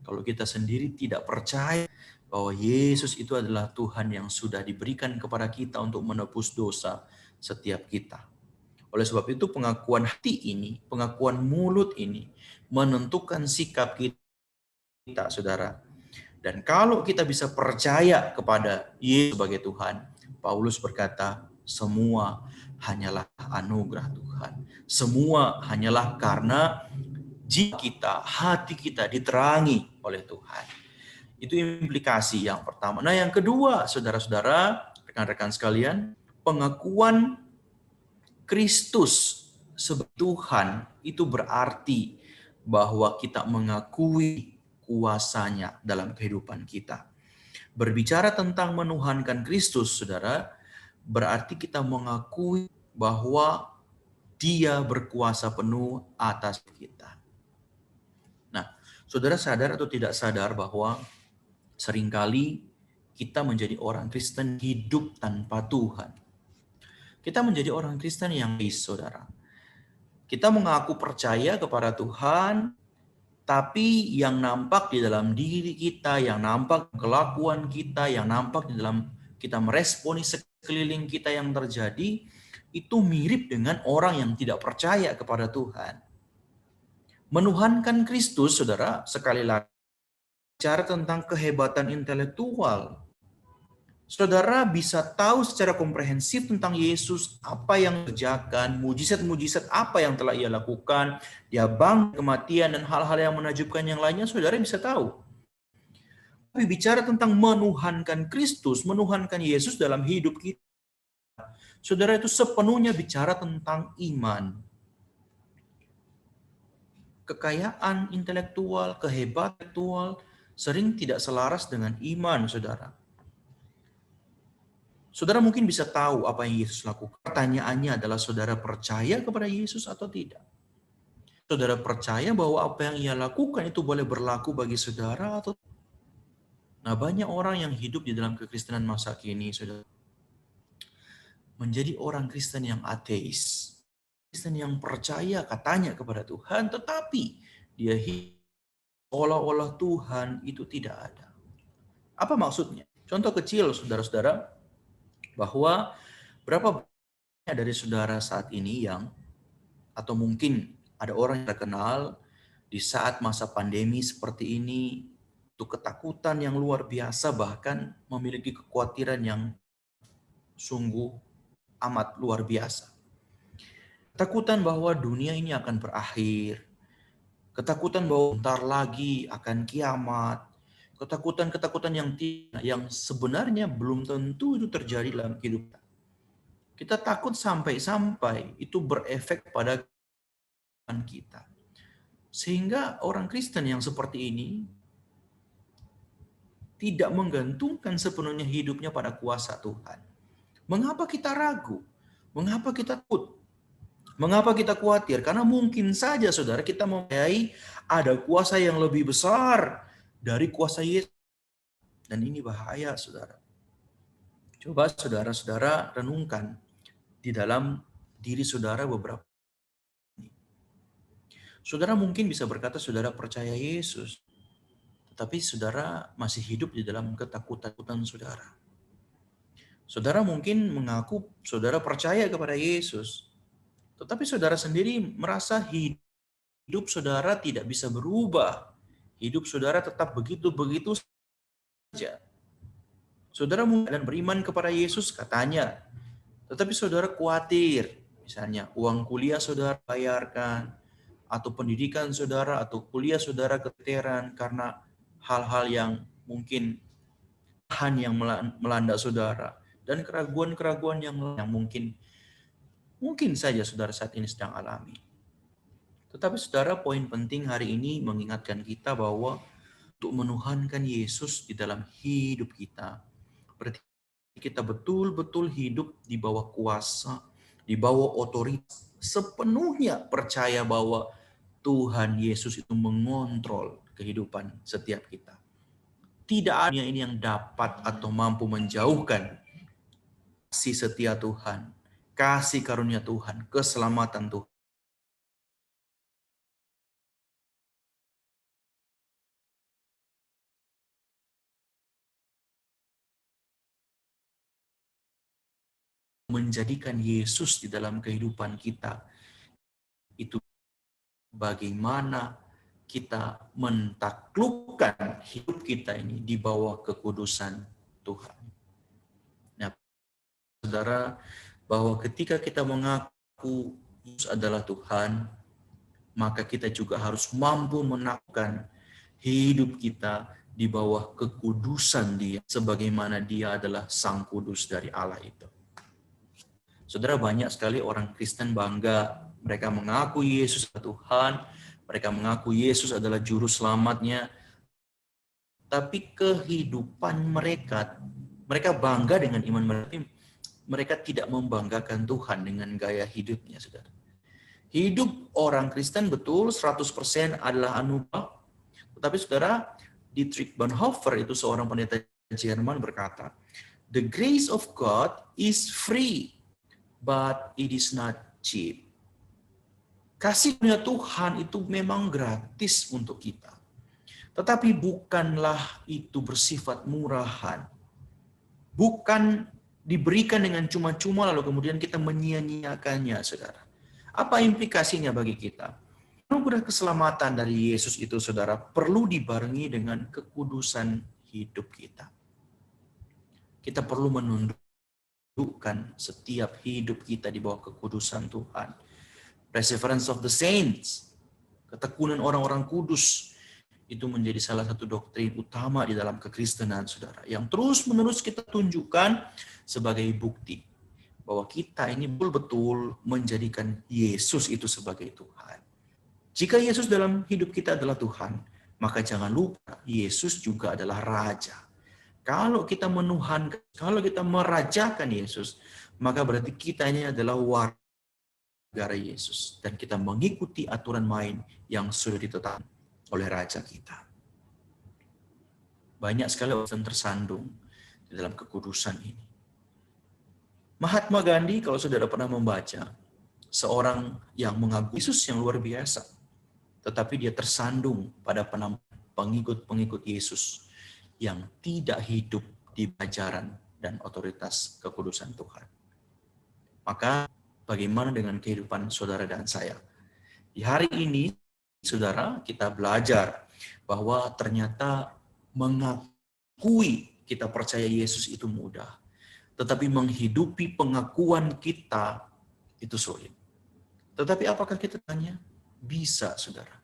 kalau kita sendiri tidak percaya bahwa Yesus itu adalah Tuhan yang sudah diberikan kepada kita untuk menebus dosa setiap kita. Oleh sebab itu pengakuan hati ini, pengakuan mulut ini menentukan sikap kita, saudara. Dan kalau kita bisa percaya kepada Yesus sebagai Tuhan, Paulus berkata, semua hanyalah anugerah Tuhan. Semua hanyalah karena jiwa kita, hati kita diterangi oleh Tuhan. Itu implikasi yang pertama. Nah, yang kedua, saudara-saudara, rekan-rekan sekalian, pengakuan Kristus sebagai Tuhan itu berarti bahwa kita mengakui kuasanya dalam kehidupan kita. Berbicara tentang menuhankan Kristus, saudara, berarti kita mengakui bahwa Dia berkuasa penuh atas kita. Nah, saudara sadar atau tidak sadar bahwa seringkali kita menjadi orang Kristen hidup tanpa Tuhan. Kita menjadi orang Kristen yang saudara. Kita mengaku percaya kepada Tuhan, tapi yang nampak di dalam diri kita, yang nampak kelakuan kita, yang nampak di dalam kita meresponi sekeliling kita yang terjadi, itu mirip dengan orang yang tidak percaya kepada Tuhan. Menuhankan Kristus, saudara, sekali lagi, bicara tentang kehebatan intelektual. Saudara bisa tahu secara komprehensif tentang Yesus, apa yang kerjakan, mujizat-mujizat apa yang telah ia lakukan, dia bangkit kematian dan hal-hal yang menakjubkan yang lainnya, saudara bisa tahu. Tapi bicara tentang menuhankan Kristus, menuhankan Yesus dalam hidup kita, saudara, itu sepenuhnya bicara tentang iman. Kekayaan intelektual, kehebatan intelektual sering tidak selaras dengan iman, saudara. Saudara mungkin bisa tahu apa yang Yesus lakukan. Pertanyaannya adalah saudara percaya kepada Yesus atau tidak? Saudara percaya bahwa apa yang ia lakukan itu boleh berlaku bagi saudara atau tidak? Nah, banyak orang yang hidup di dalam kekristenan masa kini, saudara, menjadi orang Kristen yang ateis. Kristen yang percaya katanya kepada Tuhan, tetapi dia hidup seolah-olah Tuhan itu tidak ada. Apa maksudnya? Contoh kecil, saudara-saudara, bahwa berapa banyak dari saudara saat ini yang, atau mungkin ada orang yang terkenal di saat masa pandemi seperti ini, itu ketakutan yang luar biasa, bahkan memiliki kekhawatiran yang sungguh amat luar biasa. Ketakutan bahwa dunia ini akan berakhir, ketakutan bahwa bentar lagi akan kiamat, ketakutan yang sebenarnya belum tentu itu terjadi dalam kehidupan. Kita takut sampai-sampai itu berefek pada kehidupan kita. Sehingga orang Kristen yang seperti ini tidak menggantungkan sepenuhnya hidupnya pada kuasa Tuhan. Mengapa kita ragu? Mengapa kita takut? Mengapa kita khawatir? Karena mungkin saja, saudara, kita mempercayai ada kuasa yang lebih besar dari kuasa Yesus. Dan ini bahaya, saudara. Coba saudara-saudara renungkan di dalam diri saudara beberapa ini. Saudara mungkin bisa berkata saudara percaya Yesus, tetapi saudara masih hidup di dalam ketakutan saudara. Saudara mungkin mengaku saudara percaya kepada Yesus, tetapi saudara sendiri merasa hidup saudara tidak bisa berubah. Hidup saudara tetap begitu-begitu saja. Saudara mungkin beriman kepada Yesus katanya, tetapi saudara khawatir, misalnya uang kuliah saudara bayarkan, atau pendidikan saudara, atau kuliah saudara keteteran karena hal-hal yang mungkin yang melanda saudara, dan keraguan-keraguan yang mungkin saja saudara saat ini sedang alami. Tetapi saudara, poin penting hari ini mengingatkan kita bahwa untuk menuhankan Yesus di dalam hidup kita, berarti kita betul-betul hidup di bawah kuasa, di bawah otoritas, sepenuhnya percaya bahwa Tuhan Yesus itu mengontrol kehidupan setiap kita. Tidak ada ini yang dapat atau mampu menjauhkan kasih setia Tuhan, kasih karunia Tuhan, keselamatan Tuhan. Menjadikan Yesus di dalam kehidupan kita, itu bagaimana kita mentaklukkan hidup kita ini di bawah kekudusan Tuhan. Nah, saudara, bahwa ketika kita mengaku Yesus adalah Tuhan, maka kita juga harus mampu menaklukkan hidup kita di bawah kekudusan Dia, sebagaimana Dia adalah Sang Kudus dari Allah itu. Saudara, banyak sekali orang Kristen bangga, mereka mengaku Yesus adalah Tuhan, mereka mengaku Yesus adalah juru selamatnya, tapi kehidupan mereka bangga dengan iman mereka, mereka tidak membanggakan Tuhan dengan gaya hidupnya, saudara. Hidup orang Kristen betul 100% adalah anugerah, tetapi saudara, Dietrich Bonhoeffer itu seorang pendeta Jerman berkata, "The grace of God is free, but it is not cheap." Kasih-Nya Tuhan itu memang gratis untuk kita. Tetapi bukanlah itu bersifat murahan. Bukan diberikan dengan cuma-cuma lalu kemudian kita menyia-nyiakannya, saudara. Apa implikasinya bagi kita? Anugerah keselamatan dari Yesus itu, saudara, perlu dibarengi dengan kekudusan hidup kita. Kita perlu menundukkan setiap hidup kita di bawah kekudusan Tuhan. Perseverance of the saints, ketekunan orang-orang kudus, itu menjadi salah satu doktrin utama di dalam kekristenan, saudara. Yang terus-menerus kita tunjukkan sebagai bukti bahwa kita ini betul-betul menjadikan Yesus itu sebagai Tuhan. Jika Yesus dalam hidup kita adalah Tuhan, maka jangan lupa Yesus juga adalah Raja. Kalau kita menuhankan, kalau kita merajakan Yesus, maka berarti kita ini adalah warga negara Yesus. Dan kita mengikuti aturan main yang sudah ditetapkan oleh Raja kita. Banyak sekali orang tersandung di dalam kekudusan ini. Mahatma Gandhi, kalau saudara pernah membaca, seorang yang mengagumi Yesus yang luar biasa. Tetapi dia tersandung pada pengikut-pengikut Yesus yang tidak hidup di ajaran dan otoritas kekudusan Tuhan. Maka bagaimana dengan kehidupan saudara dan saya? Di hari ini, saudara, kita belajar bahwa ternyata mengakui kita percaya Yesus itu mudah. Tetapi menghidupi pengakuan kita itu sulit. Tetapi apakah kita tanya? Bisa, saudara.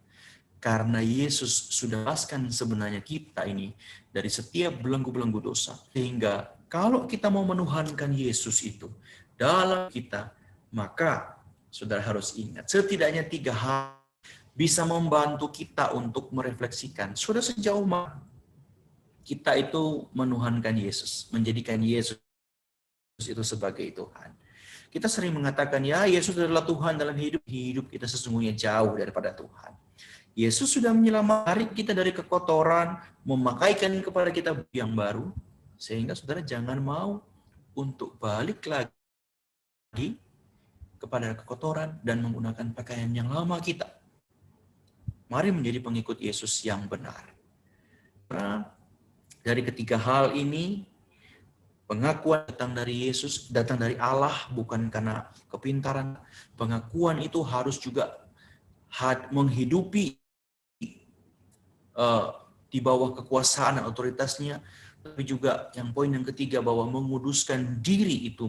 Karena Yesus sudah lepaskan sebenarnya kita ini dari setiap belenggu-belenggu dosa. Sehingga kalau kita mau menuhankan Yesus itu dalam kita, maka saudara harus ingat, setidaknya 3 hal bisa membantu kita untuk merefleksikan sudah sejauh mana kita itu menuhankan Yesus, menjadikan Yesus itu sebagai Tuhan. Kita sering mengatakan, ya Yesus adalah Tuhan dalam hidup kita sesungguhnya jauh daripada Tuhan. Yesus sudah menyelamatkan kita dari kekotoran, memakaikan kepada kita yang baru, sehingga saudara jangan mau untuk balik lagi kepada kekotoran dan menggunakan pakaian yang lama kita. Mari menjadi pengikut Yesus yang benar. Karena dari ketiga hal ini, pengakuan datang dari Yesus, datang dari Allah, bukan karena kepintaran. Pengakuan itu harus juga menghidupi di bawah kekuasaan dan otoritasnya, tapi juga yang poin yang ketiga bahwa menguduskan diri itu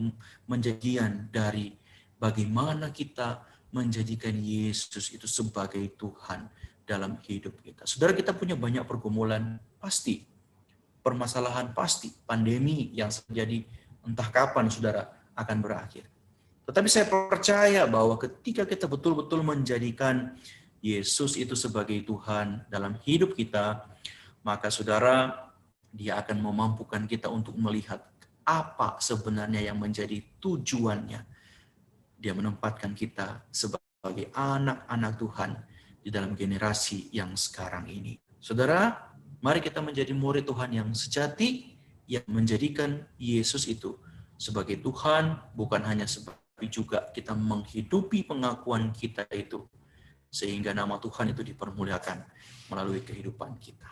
menjadian dari bagaimana kita menjadikan Yesus itu sebagai Tuhan dalam hidup kita. Saudara, kita punya banyak pergumulan, pasti. Permasalahan pasti, pandemi yang terjadi entah kapan saudara akan berakhir. Tetapi saya percaya bahwa ketika kita betul-betul menjadikan Yesus itu sebagai Tuhan dalam hidup kita, maka saudara, Dia akan memampukan kita untuk melihat apa sebenarnya yang menjadi tujuannya. Dia menempatkan kita sebagai anak-anak Tuhan di dalam generasi yang sekarang ini. Saudara, mari kita menjadi murid Tuhan yang sejati, yang menjadikan Yesus itu sebagai Tuhan, bukan hanya tapi juga kita menghidupi pengakuan kita itu, sehingga nama Tuhan itu dipermuliakan melalui kehidupan kita.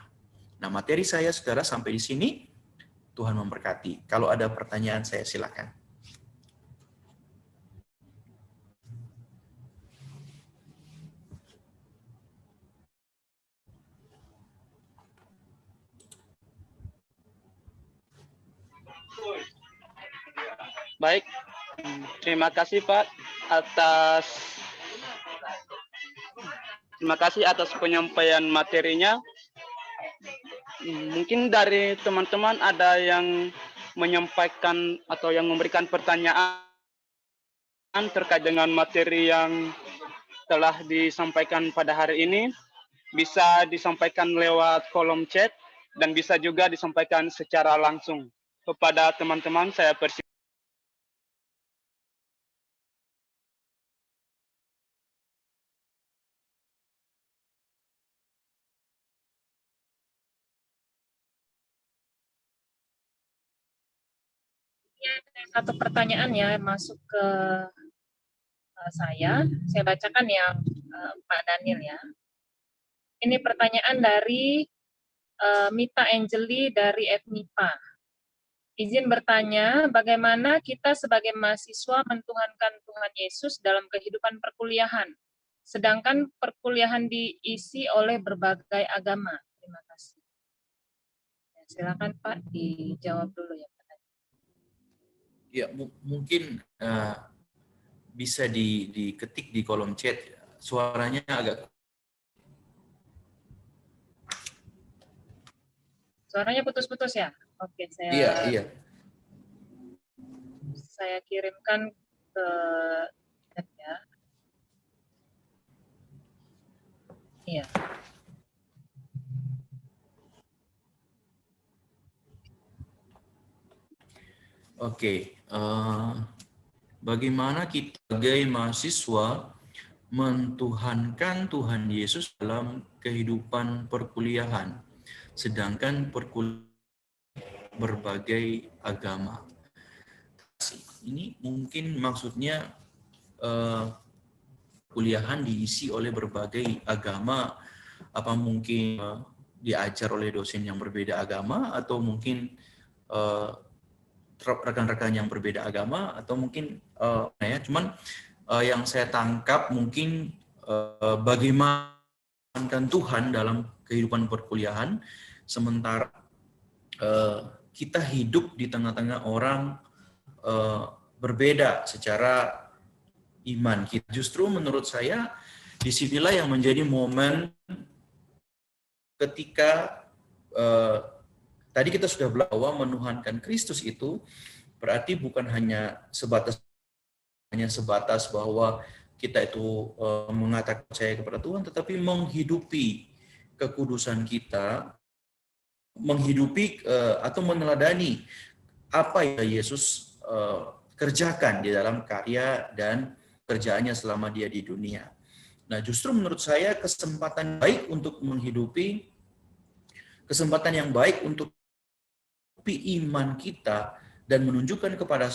Nah, materi saya, saudara, sampai di sini. Tuhan memberkati. Kalau ada pertanyaan, saya silakan. Baik, terima kasih Pak atas penyampaian materinya. Mungkin dari teman-teman ada yang menyampaikan atau yang memberikan pertanyaan terkait dengan materi yang telah disampaikan pada hari ini. Bisa disampaikan lewat kolom chat dan bisa juga disampaikan secara langsung kepada teman-teman. Saya persilakan. Satu pertanyaan ya masuk ke saya bacakan yang Pak Daniel ya. Ini pertanyaan dari Mita Angeli dari FMIPA. Izin bertanya, bagaimana kita sebagai mahasiswa mentuhankan Tuhan Yesus dalam kehidupan perkuliahan, sedangkan perkuliahan diisi oleh berbagai agama? Terima kasih. Ya, silakan Pak, dijawab dulu ya Pak. Ya, mungkin bisa diketik di kolom chat. Suaranya agak. Suaranya putus-putus ya? Oke, Iya. Saya kirimkan ke chat ya. Iya. Oke. Bagaimana kita sebagai mahasiswa mentuhankan Tuhan Yesus dalam kehidupan perkuliahan, sedangkan perkuliahan berbagai agama. Ini mungkin maksudnya kuliahan diisi oleh berbagai agama, apa mungkin diajar oleh dosen yang berbeda agama, atau mungkin rekan-rekan yang berbeda agama, atau mungkin cuman yang saya tangkap mungkin bagaimana Tuhan dalam kehidupan perkuliahan, sementara kita hidup di tengah-tengah orang berbeda secara iman kita. Justru menurut saya disinilah yang menjadi momen ketika tadi kita sudah belajar bahwa menuhankan Kristus itu berarti bukan hanya sebatas bahwa kita itu mengatakan percaya kepada Tuhan, tetapi menghidupi kekudusan kita, menghidupi atau meneladani apa yang Yesus kerjakan di dalam karya dan kerjaannya selama dia di dunia. Nah, justru menurut saya kesempatan baik untuk menghidupi, kesempatan yang baik untuk iman kita dan menunjukkan kepada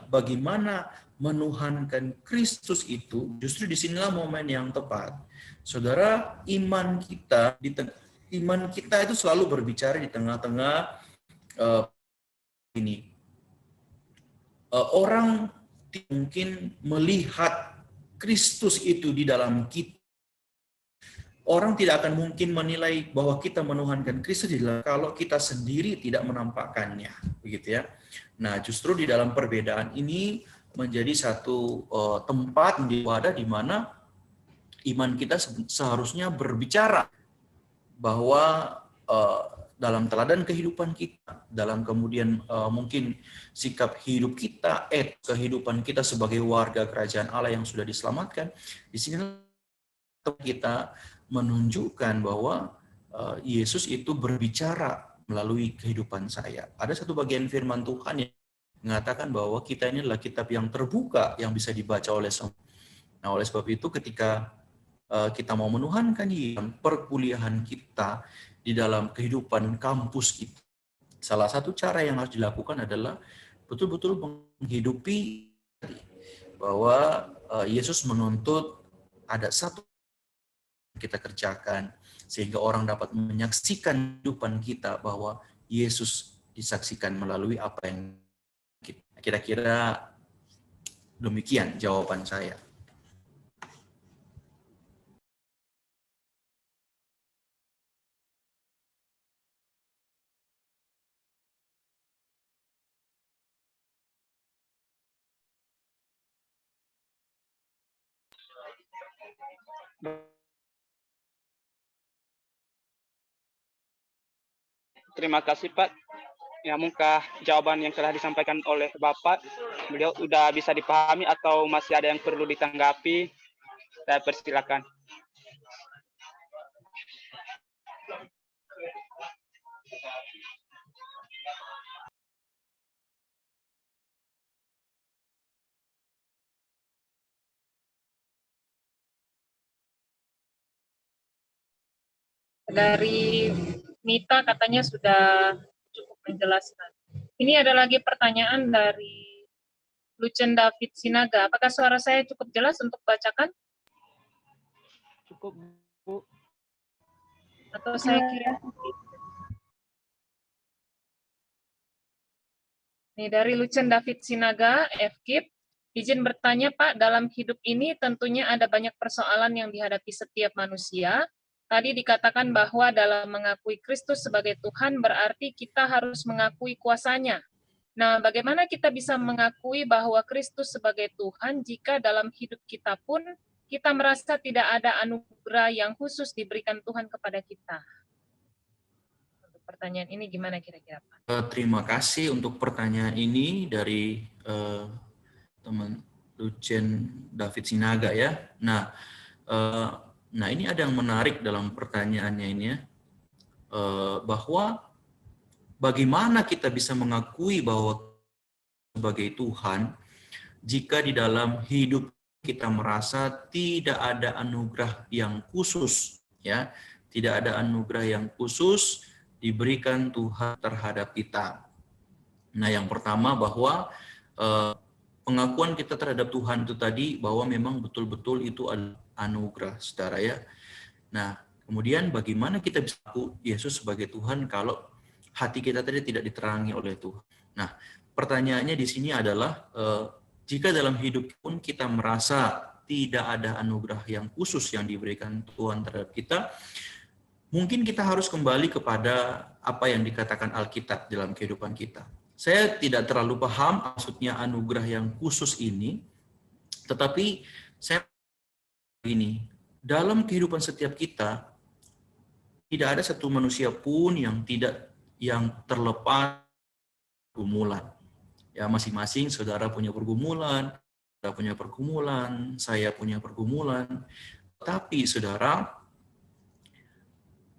bagaimana menuhankan Kristus itu, justru disinilah momen yang tepat. Saudara, iman kita itu selalu berbicara di tengah-tengah ini. Orang mungkin melihat Kristus itu di dalam kita. Orang tidak akan mungkin menilai bahwa kita menuhankan Kristus kalau kita sendiri tidak menampakkannya, begitu ya. Nah, justru di dalam perbedaan ini menjadi satu tempat, di wadah di mana iman kita seharusnya berbicara bahwa dalam teladan kehidupan kita, dalam kemudian mungkin sikap hidup kita, kehidupan kita sebagai warga kerajaan Allah yang sudah diselamatkan, di sini kita menunjukkan bahwa Yesus itu berbicara melalui kehidupan saya. Ada satu bagian firman Tuhan yang mengatakan bahwa kita ini adalah kitab yang terbuka yang bisa dibaca oleh semua. Nah, oleh sebab itu ketika kita mau menuhankan perkuliahan kita, di dalam kehidupan kampus kita, salah satu cara yang harus dilakukan adalah betul-betul menghidupi bahwa Yesus menuntut ada satu yang kita kerjakan sehingga orang dapat menyaksikan kehidupan kita bahwa Yesus disaksikan melalui apa yang kita. Kira-kira demikian jawaban saya. Terima kasih Pak. Ya, mungkah jawaban yang telah disampaikan oleh Bapak, beliau sudah bisa dipahami atau masih ada yang perlu ditanggapi? Saya persilakan. Dari Mita katanya sudah cukup menjelaskan. Ini ada lagi pertanyaan dari Lucen David Sinaga. Apakah suara saya cukup jelas untuk bacakan? Cukup, Bu. Atau saya kirim? Nih dari Lucen David Sinaga, FKIP, izin bertanya Pak, dalam hidup ini tentunya ada banyak persoalan yang dihadapi setiap manusia. Tadi dikatakan bahwa dalam mengakui Kristus sebagai Tuhan berarti kita harus mengakui kuasanya. Nah, bagaimana kita bisa mengakui bahwa Kristus sebagai Tuhan jika dalam hidup kita pun kita merasa tidak ada anugerah yang khusus diberikan Tuhan kepada kita? Untuk pertanyaan ini gimana kira-kira Pak? Terima kasih untuk pertanyaan ini dari teman Lucen David Sinaga ya. Nah, ini ada yang menarik dalam pertanyaannya ini ya, bahwa bagaimana kita bisa mengakui bahwa sebagai Tuhan jika di dalam hidup kita merasa tidak ada anugerah yang khusus ya, tidak ada anugerah yang khusus diberikan Tuhan terhadap kita. Nah, yang pertama bahwa pengakuan kita terhadap Tuhan itu tadi bahwa memang betul-betul itu adalah anugerah, saudara ya. Nah, kemudian bagaimana kita bisa mengaku Yesus sebagai Tuhan kalau hati kita tadi tidak diterangi oleh Tuhan. Nah, pertanyaannya di sini adalah jika dalam hidup pun kita merasa tidak ada anugerah yang khusus yang diberikan Tuhan terhadap kita, mungkin kita harus kembali kepada apa yang dikatakan Alkitab dalam kehidupan kita. Saya tidak terlalu paham maksudnya anugerah yang khusus ini, tetapi saya ini dalam kehidupan setiap kita tidak ada satu manusia pun yang terlepas pergumulan. Ya, masing-masing saudara punya pergumulan, saudara punya pergumulan, saya punya pergumulan. Tapi saudara,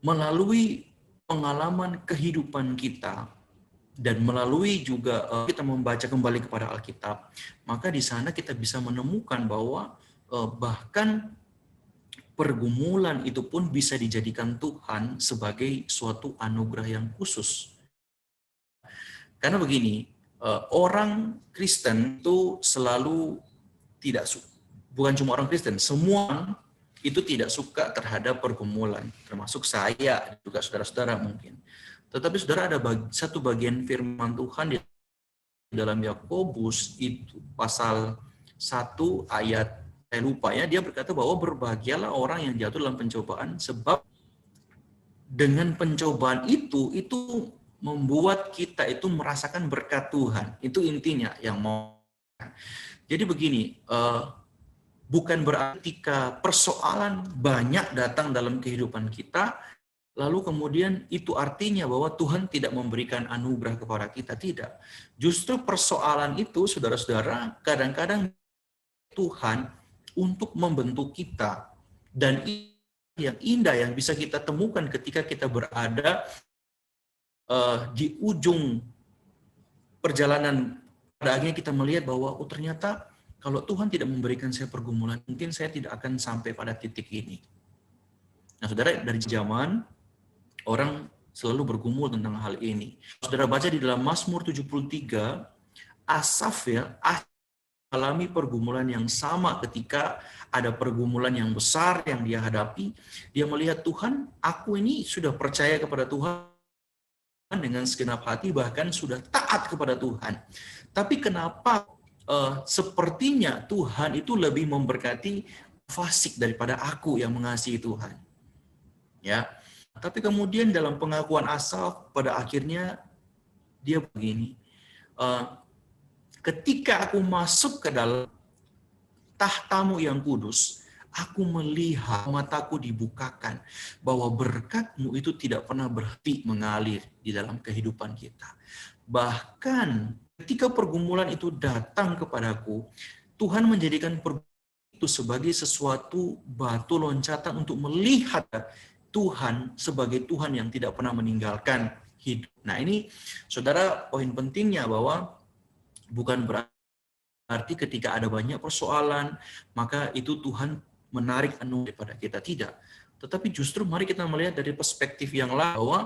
melalui pengalaman kehidupan kita dan melalui juga kita membaca kembali kepada Alkitab, maka di sana kita bisa menemukan bahwa bahkan pergumulan itu pun bisa dijadikan Tuhan sebagai suatu anugerah yang khusus. Karena begini, orang Kristen itu selalu bukan cuma orang Kristen, semua itu tidak suka terhadap pergumulan, termasuk saya, juga saudara-saudara mungkin. Tetapi saudara, ada satu bagian firman Tuhan di dalam Yakobus itu pasal 1 ayat, saya lupa ya, dia berkata bahwa berbahagialah orang yang jatuh dalam pencobaan, sebab dengan pencobaan itu membuat kita itu merasakan berkat Tuhan. Itu intinya yang mau. Jadi begini, bukan berarti ketika persoalan banyak datang dalam kehidupan kita, lalu kemudian itu artinya bahwa Tuhan tidak memberikan anugerah kepada kita. Tidak. Justru persoalan itu, saudara-saudara, kadang-kadang Tuhan untuk membentuk kita. Dan yang indah yang bisa kita temukan ketika kita berada di ujung perjalanan, pada akhirnya kita melihat bahwa ternyata kalau Tuhan tidak memberikan saya pergumulan, mungkin saya tidak akan sampai pada titik ini. Nah, saudara, dari zaman orang selalu bergumul tentang hal ini. Saudara baca di dalam Mazmur 73, Asaf ya, alami pergumulan yang sama ketika ada pergumulan yang besar yang dia hadapi. Dia melihat Tuhan, aku ini sudah percaya kepada Tuhan dengan segenap hati, bahkan sudah taat kepada Tuhan. Tapi kenapa sepertinya Tuhan itu lebih memberkati fasik daripada aku yang mengasihi Tuhan? Ya. Tapi kemudian dalam pengakuan Asaf pada akhirnya dia begini, ketika aku masuk ke dalam tahtamu yang kudus, aku melihat mataku dibukakan bahwa berkat-Mu itu tidak pernah berhenti mengalir di dalam kehidupan kita. Bahkan ketika pergumulan itu datang kepadaku, Tuhan menjadikan pergumulan itu sebagai sesuatu batu loncatan untuk melihat Tuhan sebagai Tuhan yang tidak pernah meninggalkan hidup. Nah, ini saudara, poin pentingnya bahwa bukan berarti ketika ada banyak persoalan, maka itu Tuhan menarik anugerah daripada kita. Tidak. Tetapi justru mari kita melihat dari perspektif yang lain bahwa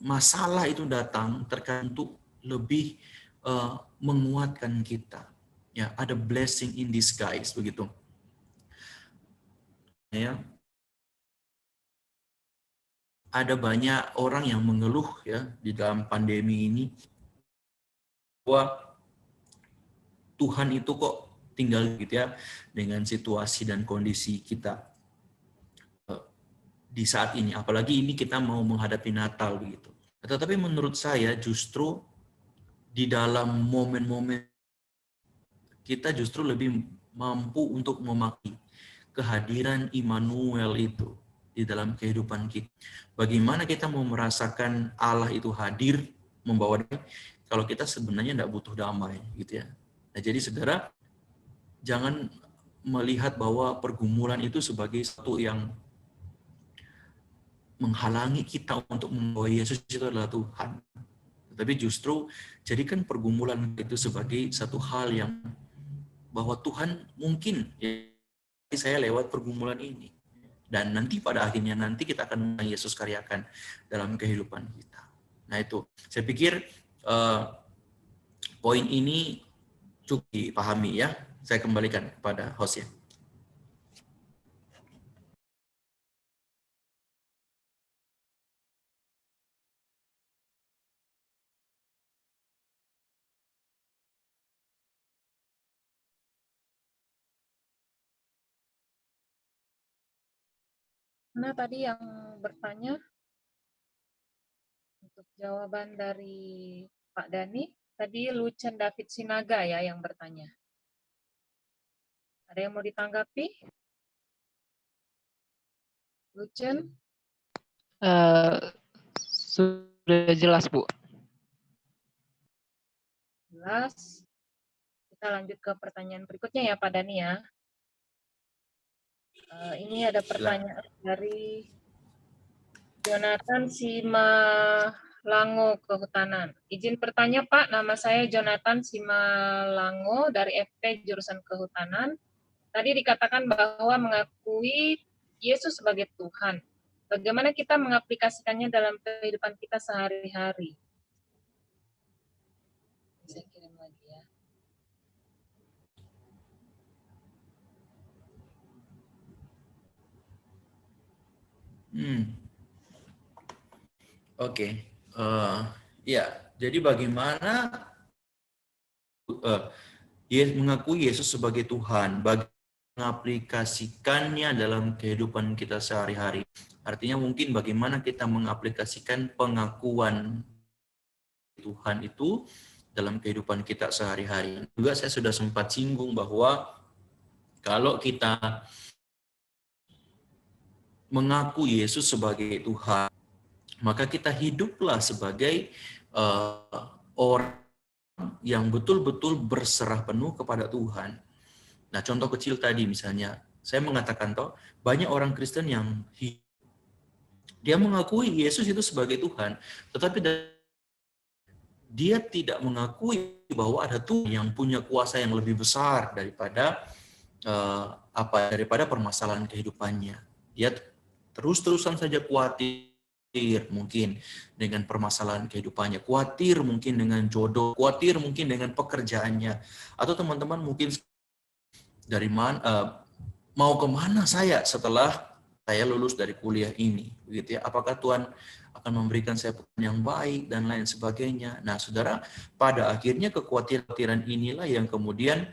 masalah itu datang terkadang untuk lebih menguatkan kita. Ya, ada blessing in disguise begitu. ya, ada banyak orang yang mengeluh ya di dalam pandemi ini bahwa Tuhan itu kok tinggal gitu ya dengan situasi dan kondisi kita di saat ini, apalagi ini kita mau menghadapi Natal begitu. Tetapi menurut saya justru di dalam momen-momen kita justru lebih mampu untuk memaki kehadiran Immanuel itu di dalam kehidupan kita. Bagaimana kita mau merasakan Allah itu hadir membawa damai kalau kita sebenarnya tidak butuh damai gitu ya. Nah, jadi saudara, jangan melihat bahwa pergumulan itu sebagai satu yang menghalangi kita untuk membawa Yesus itu adalah Tuhan. Tetapi justru jadikan pergumulan itu sebagai satu hal yang bahwa Tuhan mungkin ya, saya lewat pergumulan ini. Dan nanti pada akhirnya nanti kita akan Yesus karyakan dalam kehidupan kita. Nah itu, saya pikir poin ini cukup dipahami ya. Saya kembalikan kepada host ya. Nah, tadi yang bertanya untuk jawaban dari Pak Dani, tadi Lucen David Sinaga ya yang bertanya. Ada yang mau ditanggapi? Lucen? Sudah jelas, Bu. Jelas. Kita lanjut ke pertanyaan berikutnya ya Pak Dani ya. Ini ada pertanyaan dari Jonathan Simalango Kehutanan. Izin bertanya Pak, nama saya Jonathan Simalango dari FP jurusan Kehutanan. Tadi dikatakan bahwa mengakui Yesus sebagai Tuhan. Bagaimana kita mengaplikasikannya dalam kehidupan kita sehari-hari? Saya kirim lagi ya. Oke. Ya, jadi bagaimana mengakui Yesus sebagai Tuhan, mengaplikasikannya dalam kehidupan kita sehari-hari. Artinya mungkin bagaimana kita mengaplikasikan pengakuan Tuhan itu dalam kehidupan kita sehari-hari. Juga saya sudah sempat singgung bahwa kalau kita mengaku Yesus sebagai Tuhan, maka kita hiduplah sebagai orang yang betul-betul berserah penuh kepada Tuhan. Nah, contoh kecil tadi misalnya, saya mengatakan banyak orang Kristen yang dia mengakui Yesus itu sebagai Tuhan, tetapi dia tidak mengakui bahwa ada Tuhan yang punya kuasa yang lebih besar daripada daripada permasalahan kehidupannya. Dia terus-terusan saja khawatir mungkin dengan permasalahan kehidupannya, khawatir mungkin dengan jodoh, khawatir mungkin dengan pekerjaannya, atau teman-teman mungkin dari mana mau kemana saya setelah saya lulus dari kuliah ini, begitu ya? Apakah Tuhan akan memberikan saya pekerjaan yang baik dan lain sebagainya? Nah, saudara, pada akhirnya kekhawatiran inilah yang kemudian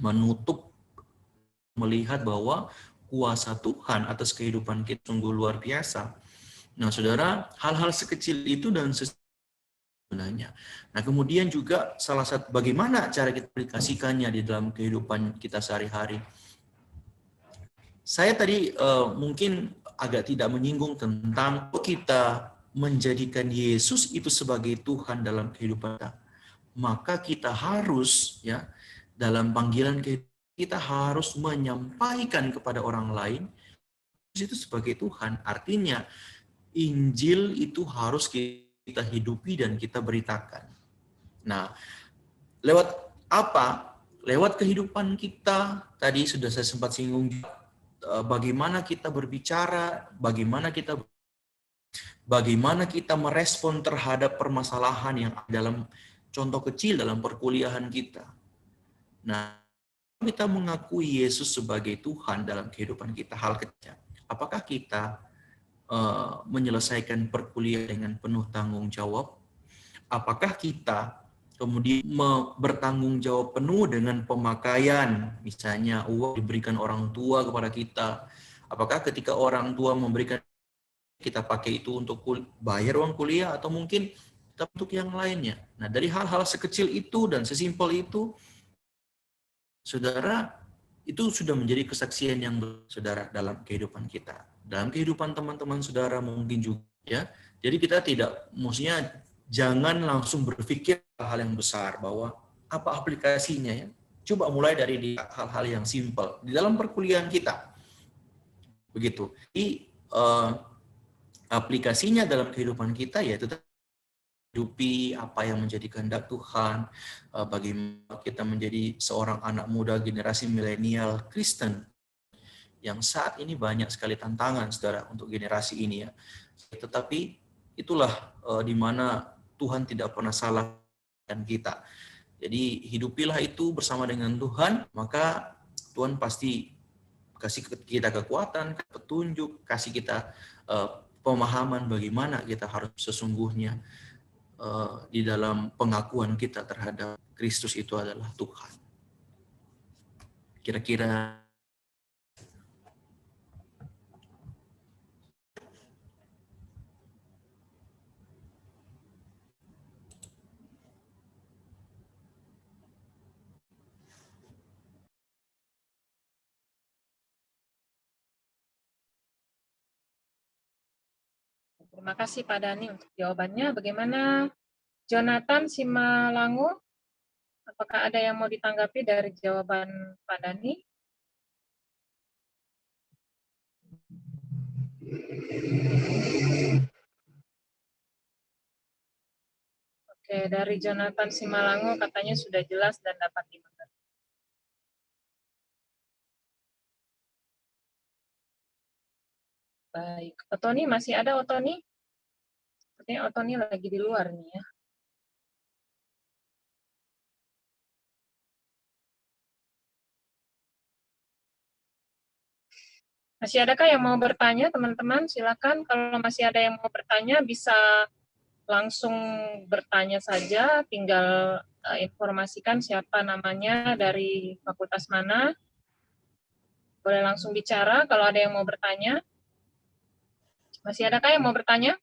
menutup melihat bahwa kuasa Tuhan atas kehidupan kita sungguh luar biasa. Nah, saudara, hal-hal sekecil itu dan sebenarnya. Nah, kemudian juga salah satu bagaimana cara kita aplikasikannya di dalam kehidupan kita sehari-hari. Saya tadi mungkin agak tidak menyinggung tentang kita menjadikan Yesus itu sebagai Tuhan dalam kehidupan kita. Maka kita harus ya dalam panggilan kita harus menyampaikan kepada orang lain itu sebagai Tuhan. Artinya Injil itu harus kita hidupi dan kita beritakan. Nah, lewat apa? Lewat kehidupan kita. Tadi sudah saya sempat singgung bagaimana kita berbicara, bagaimana kita merespon terhadap permasalahan yang dalam contoh kecil dalam perkuliahan kita. Nah, kita mengakui Yesus sebagai Tuhan dalam kehidupan kita, hal kecil, apakah kita menyelesaikan perkuliahan dengan penuh tanggung jawab? Apakah kita kemudian bertanggung jawab penuh dengan pemakaian, misalnya uang diberikan orang tua kepada kita? Apakah ketika orang tua memberikan, kita pakai itu untuk bayar uang kuliah, atau mungkin untuk yang lainnya? Nah, dari hal-hal sekecil itu dan sesimpel itu, saudara, itu sudah menjadi kesaksian yang saudara dalam kehidupan kita. Dalam kehidupan teman-teman saudara mungkin juga, ya. Jadi kita tidak, maksudnya jangan langsung berpikir hal yang besar, bahwa apa aplikasinya, ya. Coba mulai dari hal-hal yang simpel di dalam perkuliahan kita. Begitu. Jadi aplikasinya dalam kehidupan kita, yaitu hidupi apa yang menjadi kehendak Tuhan, bagaimana kita menjadi seorang anak muda generasi milenial Kristen, yang saat ini banyak sekali tantangan, saudara, untuk generasi ini, ya. Tetapi itulah di mana Tuhan tidak pernah salah dan kita. Jadi hidupilah itu bersama dengan Tuhan, maka Tuhan pasti kasih kita kekuatan, petunjuk, kasih kita pemahaman bagaimana kita harus sesungguhnya di dalam pengakuan kita terhadap Kristus itu adalah Tuhan. Kira-kira Terima kasih Pak Dhani untuk jawabannya. Bagaimana Jonathan Simalangu? Apakah ada yang mau ditanggapi dari jawaban Pak Dhani? Oke, dari Jonathan Simalangu katanya sudah jelas dan dapat dimengerti. Baik, Otoni masih ada, Otoni? Sepertinya Otoni lagi di luar nih, ya. Masih adakah yang mau bertanya, teman-teman? Silakan, kalau masih ada yang mau bertanya bisa langsung bertanya saja, tinggal informasikan siapa namanya, dari fakultas mana. Boleh langsung bicara kalau ada yang mau bertanya. Masih adakah yang mau bertanya?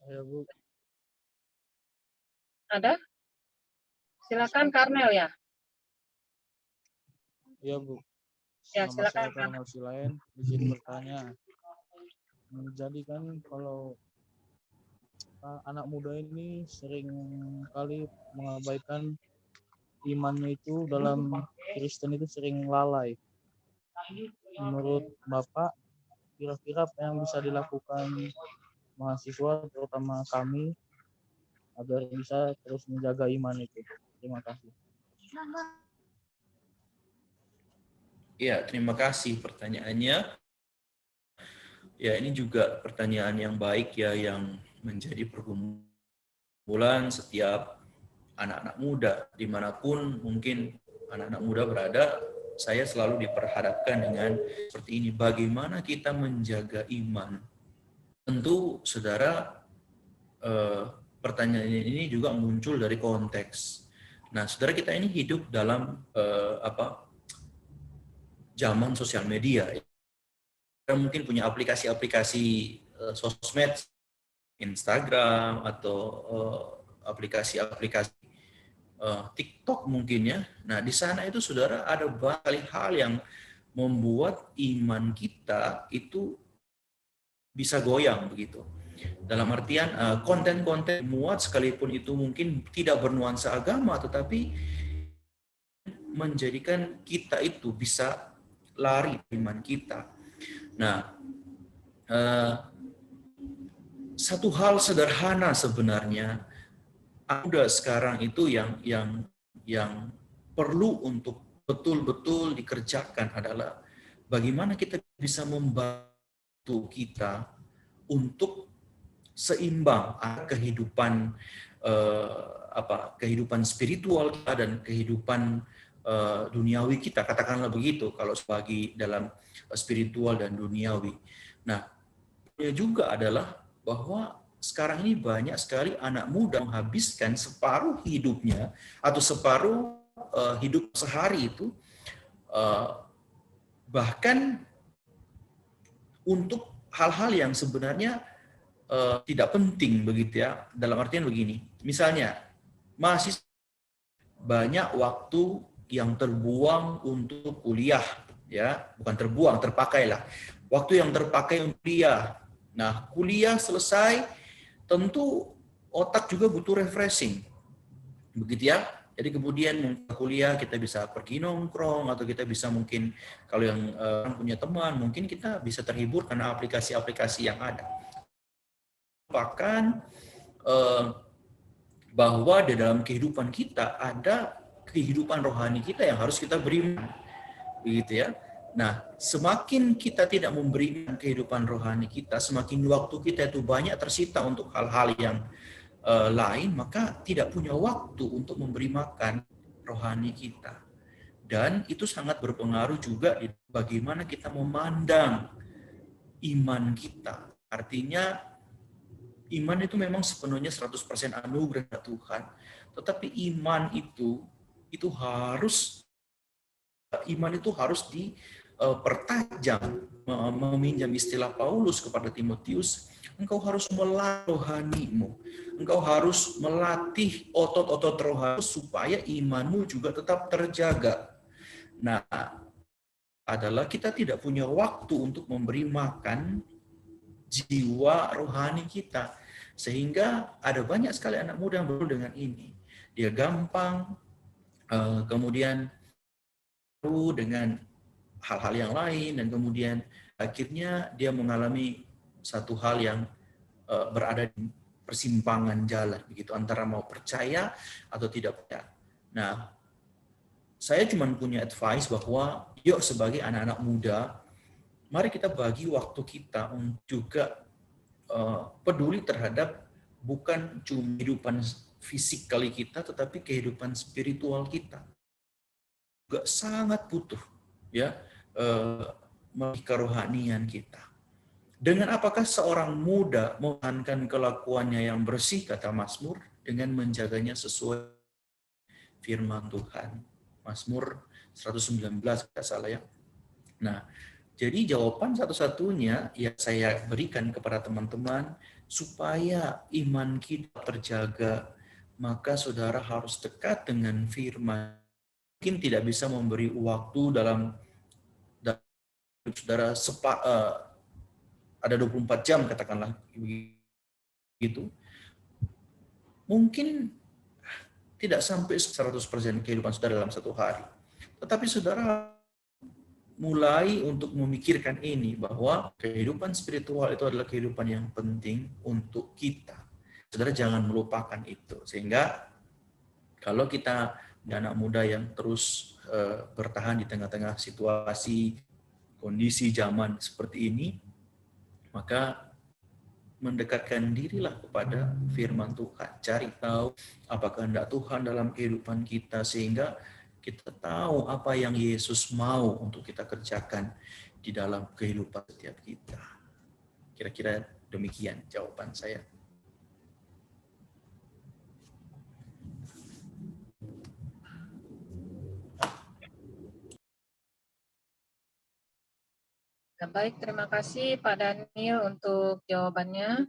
Ya, Bu. Ada? Silakan Karnel, ya. Iya, Bu. Ya, Nama silakan. saya Karnel Silain, izin bertanya. Jadi kan kalau anak muda ini sering kali mengabaikan imannya itu dalam Kristen itu sering lalai. Menurut Bapak, kira-kira apa yang bisa dilakukan mahasiswa, terutama kami, agar bisa terus menjaga iman itu? Terima kasih. ya, terima kasih pertanyaannya. Ya, ini juga pertanyaan yang baik, ya, yang menjadi pergumulan setiap anak-anak muda, dimanapun mungkin anak-anak muda berada. Saya selalu diperhadapkan dengan seperti ini, bagaimana kita menjaga iman. Tentu, saudara, pertanyaan ini juga muncul dari konteks. Nah, saudara, kita ini hidup dalam zaman sosial media. Kita mungkin punya aplikasi-aplikasi sosmed, Instagram, atau aplikasi-aplikasi TikTok mungkin, ya. Nah, di sana itu, saudara, ada banyak hal yang membuat iman kita itu bisa goyang begitu. Dalam artian konten-konten muat sekalipun itu mungkin tidak bernuansa agama, tetapi menjadikan kita itu bisa lari iman kita. Nah, satu hal sederhana sebenarnya ada sekarang itu yang perlu untuk betul-betul dikerjakan adalah bagaimana kita bisa membantu kita untuk seimbang antara kehidupan kehidupan spiritual kita dan kehidupan duniawi kita, katakanlah begitu kalau sebagai dalam spiritual dan duniawi. Nah, ya juga adalah bahwa sekarang ini banyak sekali anak muda menghabiskan separuh hidupnya atau separuh hidup sehari itu bahkan untuk hal-hal yang sebenarnya tidak penting begitu ya. Dalam artian begini, misalnya mahasiswa banyak waktu yang terbuang untuk kuliah, ya bukan terbuang, terpakailah. Waktu yang terpakai untuk kuliah. Nah, kuliah selesai, tentu otak juga butuh refreshing, begitu ya. Jadi kemudian kuliah kita bisa pergi nongkrong atau kita bisa mungkin kalau yang punya teman mungkin kita bisa terhibur karena aplikasi-aplikasi yang ada. Bahkan bahwa di dalam kehidupan kita ada kehidupan rohani kita yang harus kita beri, begitu ya. Nah, semakin kita tidak memberikan kehidupan rohani kita, semakin waktu kita itu banyak tersita untuk hal-hal yang lain, maka tidak punya waktu untuk memberi makan rohani kita. Dan itu sangat berpengaruh juga di bagaimana kita memandang iman kita. Artinya iman itu memang sepenuhnya 100% anugerah Tuhan. Tetapi iman itu harus dipertajam. Meminjam istilah Paulus kepada Timotius, engkau harus melatih rohanimu. Engkau harus melatih otot-otot rohani supaya imanmu juga tetap terjaga. Nah, adalah kita tidak punya waktu untuk memberi makan jiwa rohani kita. Sehingga ada banyak sekali anak muda yang bergaul dengan ini. Dia gampang, kemudian dengan hal-hal yang lain, dan kemudian akhirnya dia mengalami satu hal yang berada di persimpangan jalan, begitu, antara mau percaya atau tidak percaya. Nah, saya cuma punya advice bahwa yuk sebagai anak-anak muda, mari kita bagi waktu kita untuk juga peduli terhadap bukan cuma kehidupan fisik kali kita, tetapi kehidupan spiritual kita juga sangat butuh ya kerohanian kita. Dengan apakah seorang muda mempertahankan kelakuannya yang bersih, kata Mazmur, dengan menjaganya sesuai firman Tuhan. Mazmur 119 tidak salah ya. Nah, jadi jawaban satu-satunya yang saya berikan kepada teman-teman, supaya iman kita terjaga, maka saudara harus dekat dengan firman. Mungkin tidak bisa memberi waktu dalam saudara ada 24 jam katakanlah begitu. Mungkin tidak sampai 100% kehidupan saudara dalam satu hari. Tetapi saudara mulai untuk memikirkan ini, bahwa kehidupan spiritual itu adalah kehidupan yang penting untuk kita. Saudara jangan melupakan itu. Sehingga kalau kita anak muda yang terus bertahan di tengah-tengah situasi, kondisi zaman seperti ini, maka mendekatkan dirilah kepada firman Tuhan. Cari tahu apa kehendak Tuhan dalam kehidupan kita, sehingga kita tahu apa yang Yesus mau untuk kita kerjakan di dalam kehidupan setiap kita. Kira-kira demikian jawaban saya. Baik, terima kasih Pak Daniel untuk jawabannya.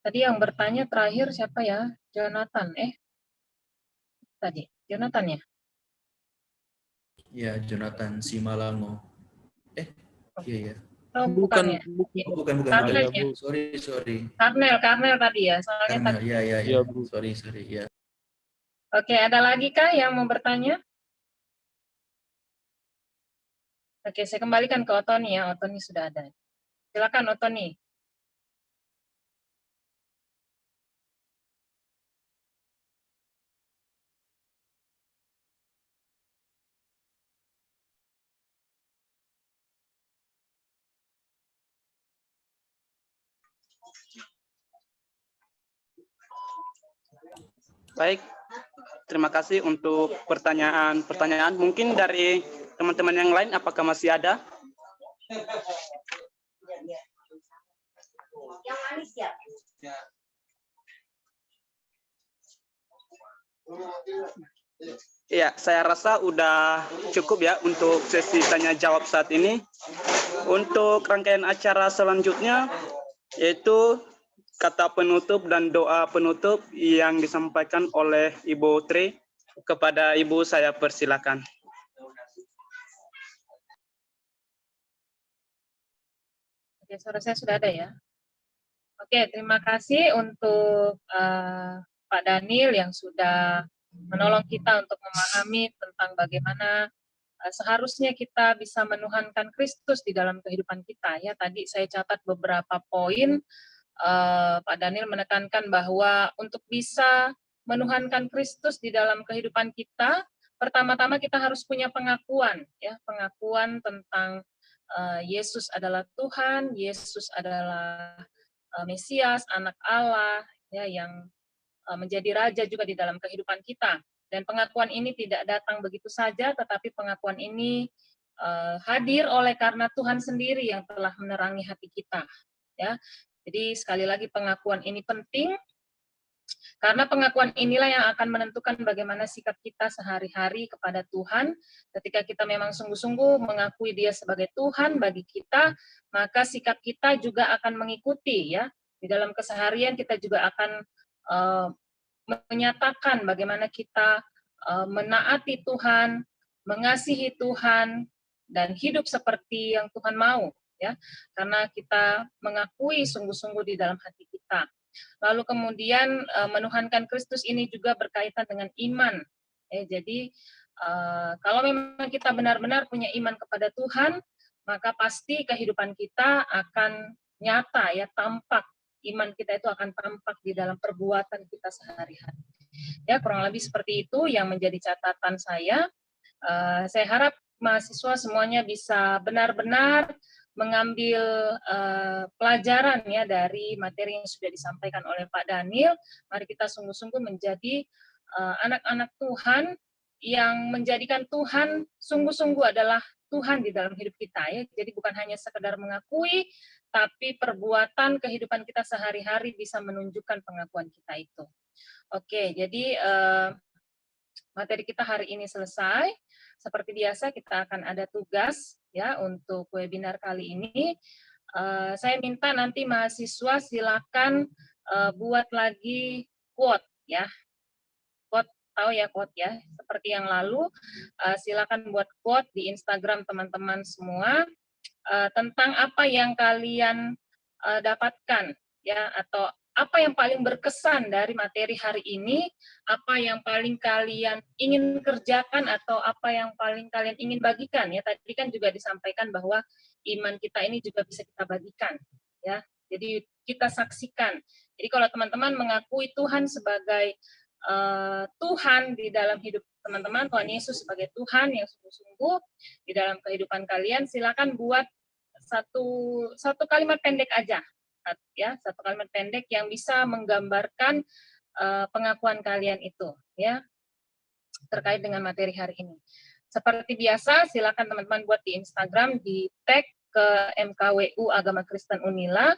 Tadi yang bertanya terakhir siapa ya? Jonathan, tadi Jonathan ya? Ya, Jonathan Simalango. Iya ya. Oh, bukan ya? Oh, bukan. Karnel ya? Sorry. Karnel tadi ya? Soalnya Karnel, tadi. ya. Sorry, ya. Oke, ada lagi kah yang mau bertanya? Oke, saya kembalikan ke Otoni ya. Otoni sudah ada. Silakan Otoni. Baik, terima kasih untuk pertanyaan. Mungkin dari teman-teman yang lain, apakah masih ada? Ya, saya rasa udah cukup ya untuk sesi tanya jawab saat ini. Untuk rangkaian acara selanjutnya, yaitu kata penutup dan doa penutup yang disampaikan oleh Ibu Tri. Kepada Ibu saya persilakan. Oke, suara saya sudah ada ya. Oke, terima kasih untuk Pak Daniel yang sudah menolong kita untuk memahami tentang bagaimana seharusnya kita bisa menuhankan Kristus di dalam kehidupan kita. Ya, tadi saya catat beberapa poin. Pak Daniel menekankan bahwa untuk bisa menuhankan Kristus di dalam kehidupan kita, pertama-tama kita harus punya pengakuan, ya, pengakuan tentang Yesus adalah Tuhan, Yesus adalah Mesias, Anak Allah, ya, yang menjadi Raja juga di dalam kehidupan kita. Dan pengakuan ini tidak datang begitu saja, tetapi pengakuan ini hadir oleh karena Tuhan sendiri yang telah menerangi hati kita. Ya, jadi sekali lagi pengakuan ini penting, karena pengakuan inilah yang akan menentukan bagaimana sikap kita sehari-hari kepada Tuhan. Ketika kita memang sungguh-sungguh mengakui Dia sebagai Tuhan bagi kita, maka sikap kita juga akan mengikuti, ya. Di dalam keseharian kita juga akan menyatakan bagaimana kita menaati Tuhan, mengasihi Tuhan, dan hidup seperti yang Tuhan mau, ya, karena kita mengakui sungguh-sungguh di dalam hati kita. Lalu kemudian menuhankan Kristus ini juga berkaitan dengan iman. Jadi kalau memang kita benar-benar punya iman kepada Tuhan, maka pasti kehidupan kita akan nyata, ya, tampak. Iman kita itu akan tampak di dalam perbuatan kita sehari-hari. Ya, kurang lebih seperti itu yang menjadi catatan saya. Saya harap mahasiswa semuanya bisa benar-benar mengambil pelajaran, ya, dari materi yang sudah disampaikan oleh Pak Daniel. Mari kita sungguh-sungguh menjadi anak-anak Tuhan yang menjadikan Tuhan sungguh-sungguh adalah Tuhan di dalam hidup kita, ya. Jadi bukan hanya sekedar mengakui, tapi perbuatan kehidupan kita sehari-hari bisa menunjukkan pengakuan kita itu. Oke, jadi materi kita hari ini selesai. Seperti biasa kita akan ada tugas, ya, untuk webinar kali ini. Saya minta nanti mahasiswa silakan buat lagi quote, ya. Quote, tahu ya quote, ya. Seperti yang lalu, silakan buat quote di Instagram teman-teman semua tentang apa yang kalian dapatkan, ya, atau apa yang paling berkesan dari materi hari ini, apa yang paling kalian ingin kerjakan, atau apa yang paling kalian ingin bagikan, ya. Tadi kan juga disampaikan bahwa iman kita ini juga bisa kita bagikan, ya. Jadi kita saksikan. Jadi kalau teman-teman mengakui Tuhan sebagai Tuhan di dalam hidup teman-teman, Tuhan Yesus sebagai Tuhan yang sungguh-sungguh di dalam kehidupan kalian, silakan buat satu kalimat pendek aja, ya, satu kalimat pendek yang bisa menggambarkan pengakuan kalian itu, ya, terkait dengan materi hari ini. Seperti biasa, silakan teman-teman buat di Instagram, di tag ke MKWU Agama Kristen Unila,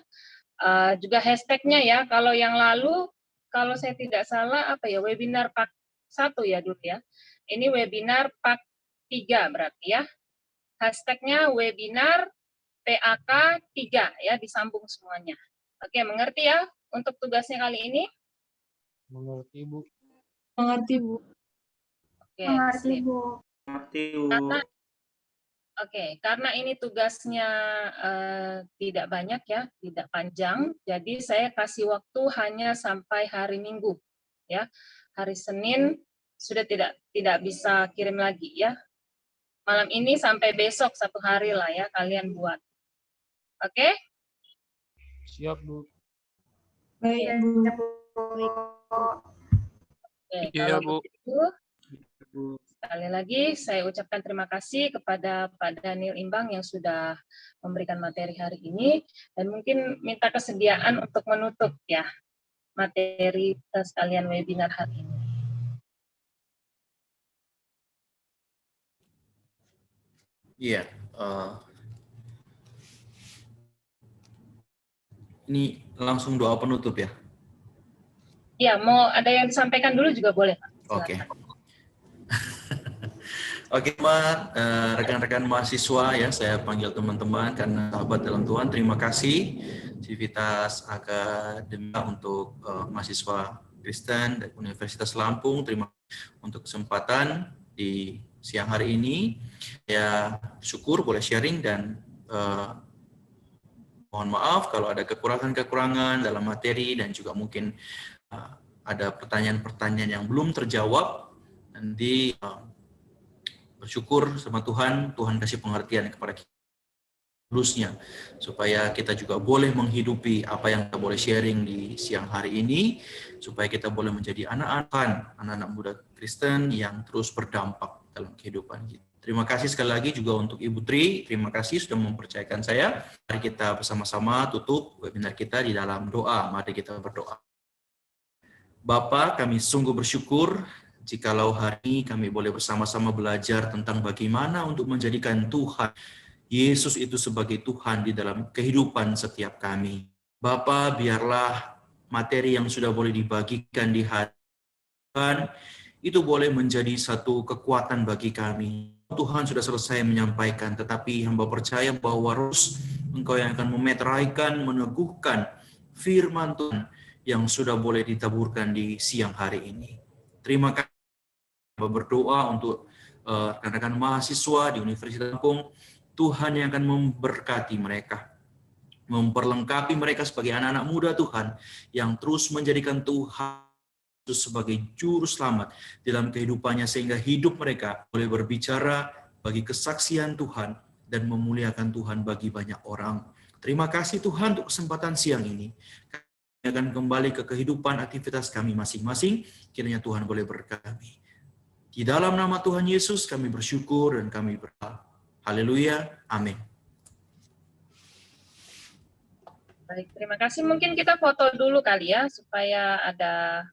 juga hashtagnya, ya. Kalau yang lalu, kalau saya tidak salah, apa ya, webinar part 1 ya dulu, ya. Ini webinar part 3 berarti, ya. Hashtagnya webinar PAK 3, ya, disambung semuanya. Oke, mengerti ya untuk tugasnya kali ini? Mengerti, Bu. Mengerti, Bu. Oke, Mengerti, sip. Bu. Karena ini tugasnya tidak banyak, ya, tidak panjang, jadi saya kasih waktu hanya sampai hari Minggu, ya. Hari Senin sudah tidak bisa kirim lagi, ya. Malam ini sampai besok 1 hari lah, ya, kalian buat. Oke? Siap, Bu. Baik, Bu. Oke, Iya, kalau Bu. begitu, sekali lagi saya ucapkan terima kasih kepada Pak Daniel Imbang yang sudah memberikan materi hari ini, dan mungkin minta kesediaan untuk menutup, ya, materi sekalian webinar hari ini. Iya, ini langsung doa penutup ya. Ya, mau ada yang disampaikan dulu juga boleh, Pak. Oke. Silakan. Oke, rekan-rekan mahasiswa ya, saya panggil teman-teman karena sahabat dalam Tuhan. Terima kasih Civitas Akademia untuk mahasiswa Kristen dari Universitas Lampung. Terima kasih untuk kesempatan di siang hari ini. Ya, syukur boleh sharing dan mohon maaf kalau ada kekurangan-kekurangan dalam materi dan juga mungkin ada pertanyaan-pertanyaan yang belum terjawab. Nanti bersyukur sama Tuhan, Tuhan kasih pengertian kepada kita seluruhnya, supaya kita juga boleh menghidupi apa yang kita boleh sharing di siang hari ini, supaya kita boleh menjadi anak-anak muda Kristen yang terus berdampak dalam kehidupan kita. Terima kasih sekali lagi juga untuk Ibu Tri, terima kasih sudah mempercayakan saya. Mari kita bersama-sama tutup webinar kita di dalam doa. Mari kita berdoa. Bapa, kami sungguh bersyukur jikalau hari ini kami boleh bersama-sama belajar tentang bagaimana untuk menjadikan Tuhan Yesus itu sebagai Tuhan di dalam kehidupan setiap kami. Bapa, biarlah materi yang sudah boleh dibagikan di hari Tuhan itu boleh menjadi satu kekuatan bagi kami. Tuhan sudah selesai menyampaikan, tetapi hamba percaya bahwa Roh Engkau yang akan memeteraikan, meneguhkan firman Tuhan yang sudah boleh ditaburkan di siang hari ini. Terima kasih. Berdoa untuk rekan-rekan mahasiswa di Universitas Lampung, Tuhan yang akan memberkati mereka, memperlengkapi mereka sebagai anak-anak muda Tuhan, yang terus menjadikan Tuhan sebagai juru selamat dalam kehidupannya, sehingga hidup mereka boleh berbicara bagi kesaksian Tuhan dan memuliakan Tuhan bagi banyak orang. Terima kasih Tuhan untuk kesempatan siang ini. Kami akan kembali ke kehidupan aktivitas kami masing-masing, kiranya Tuhan boleh berkati kami. Di dalam nama Tuhan Yesus kami bersyukur dan kami berdoa. Haleluya. Amin. Baik, terima kasih. Mungkin kita foto dulu kali ya, supaya ada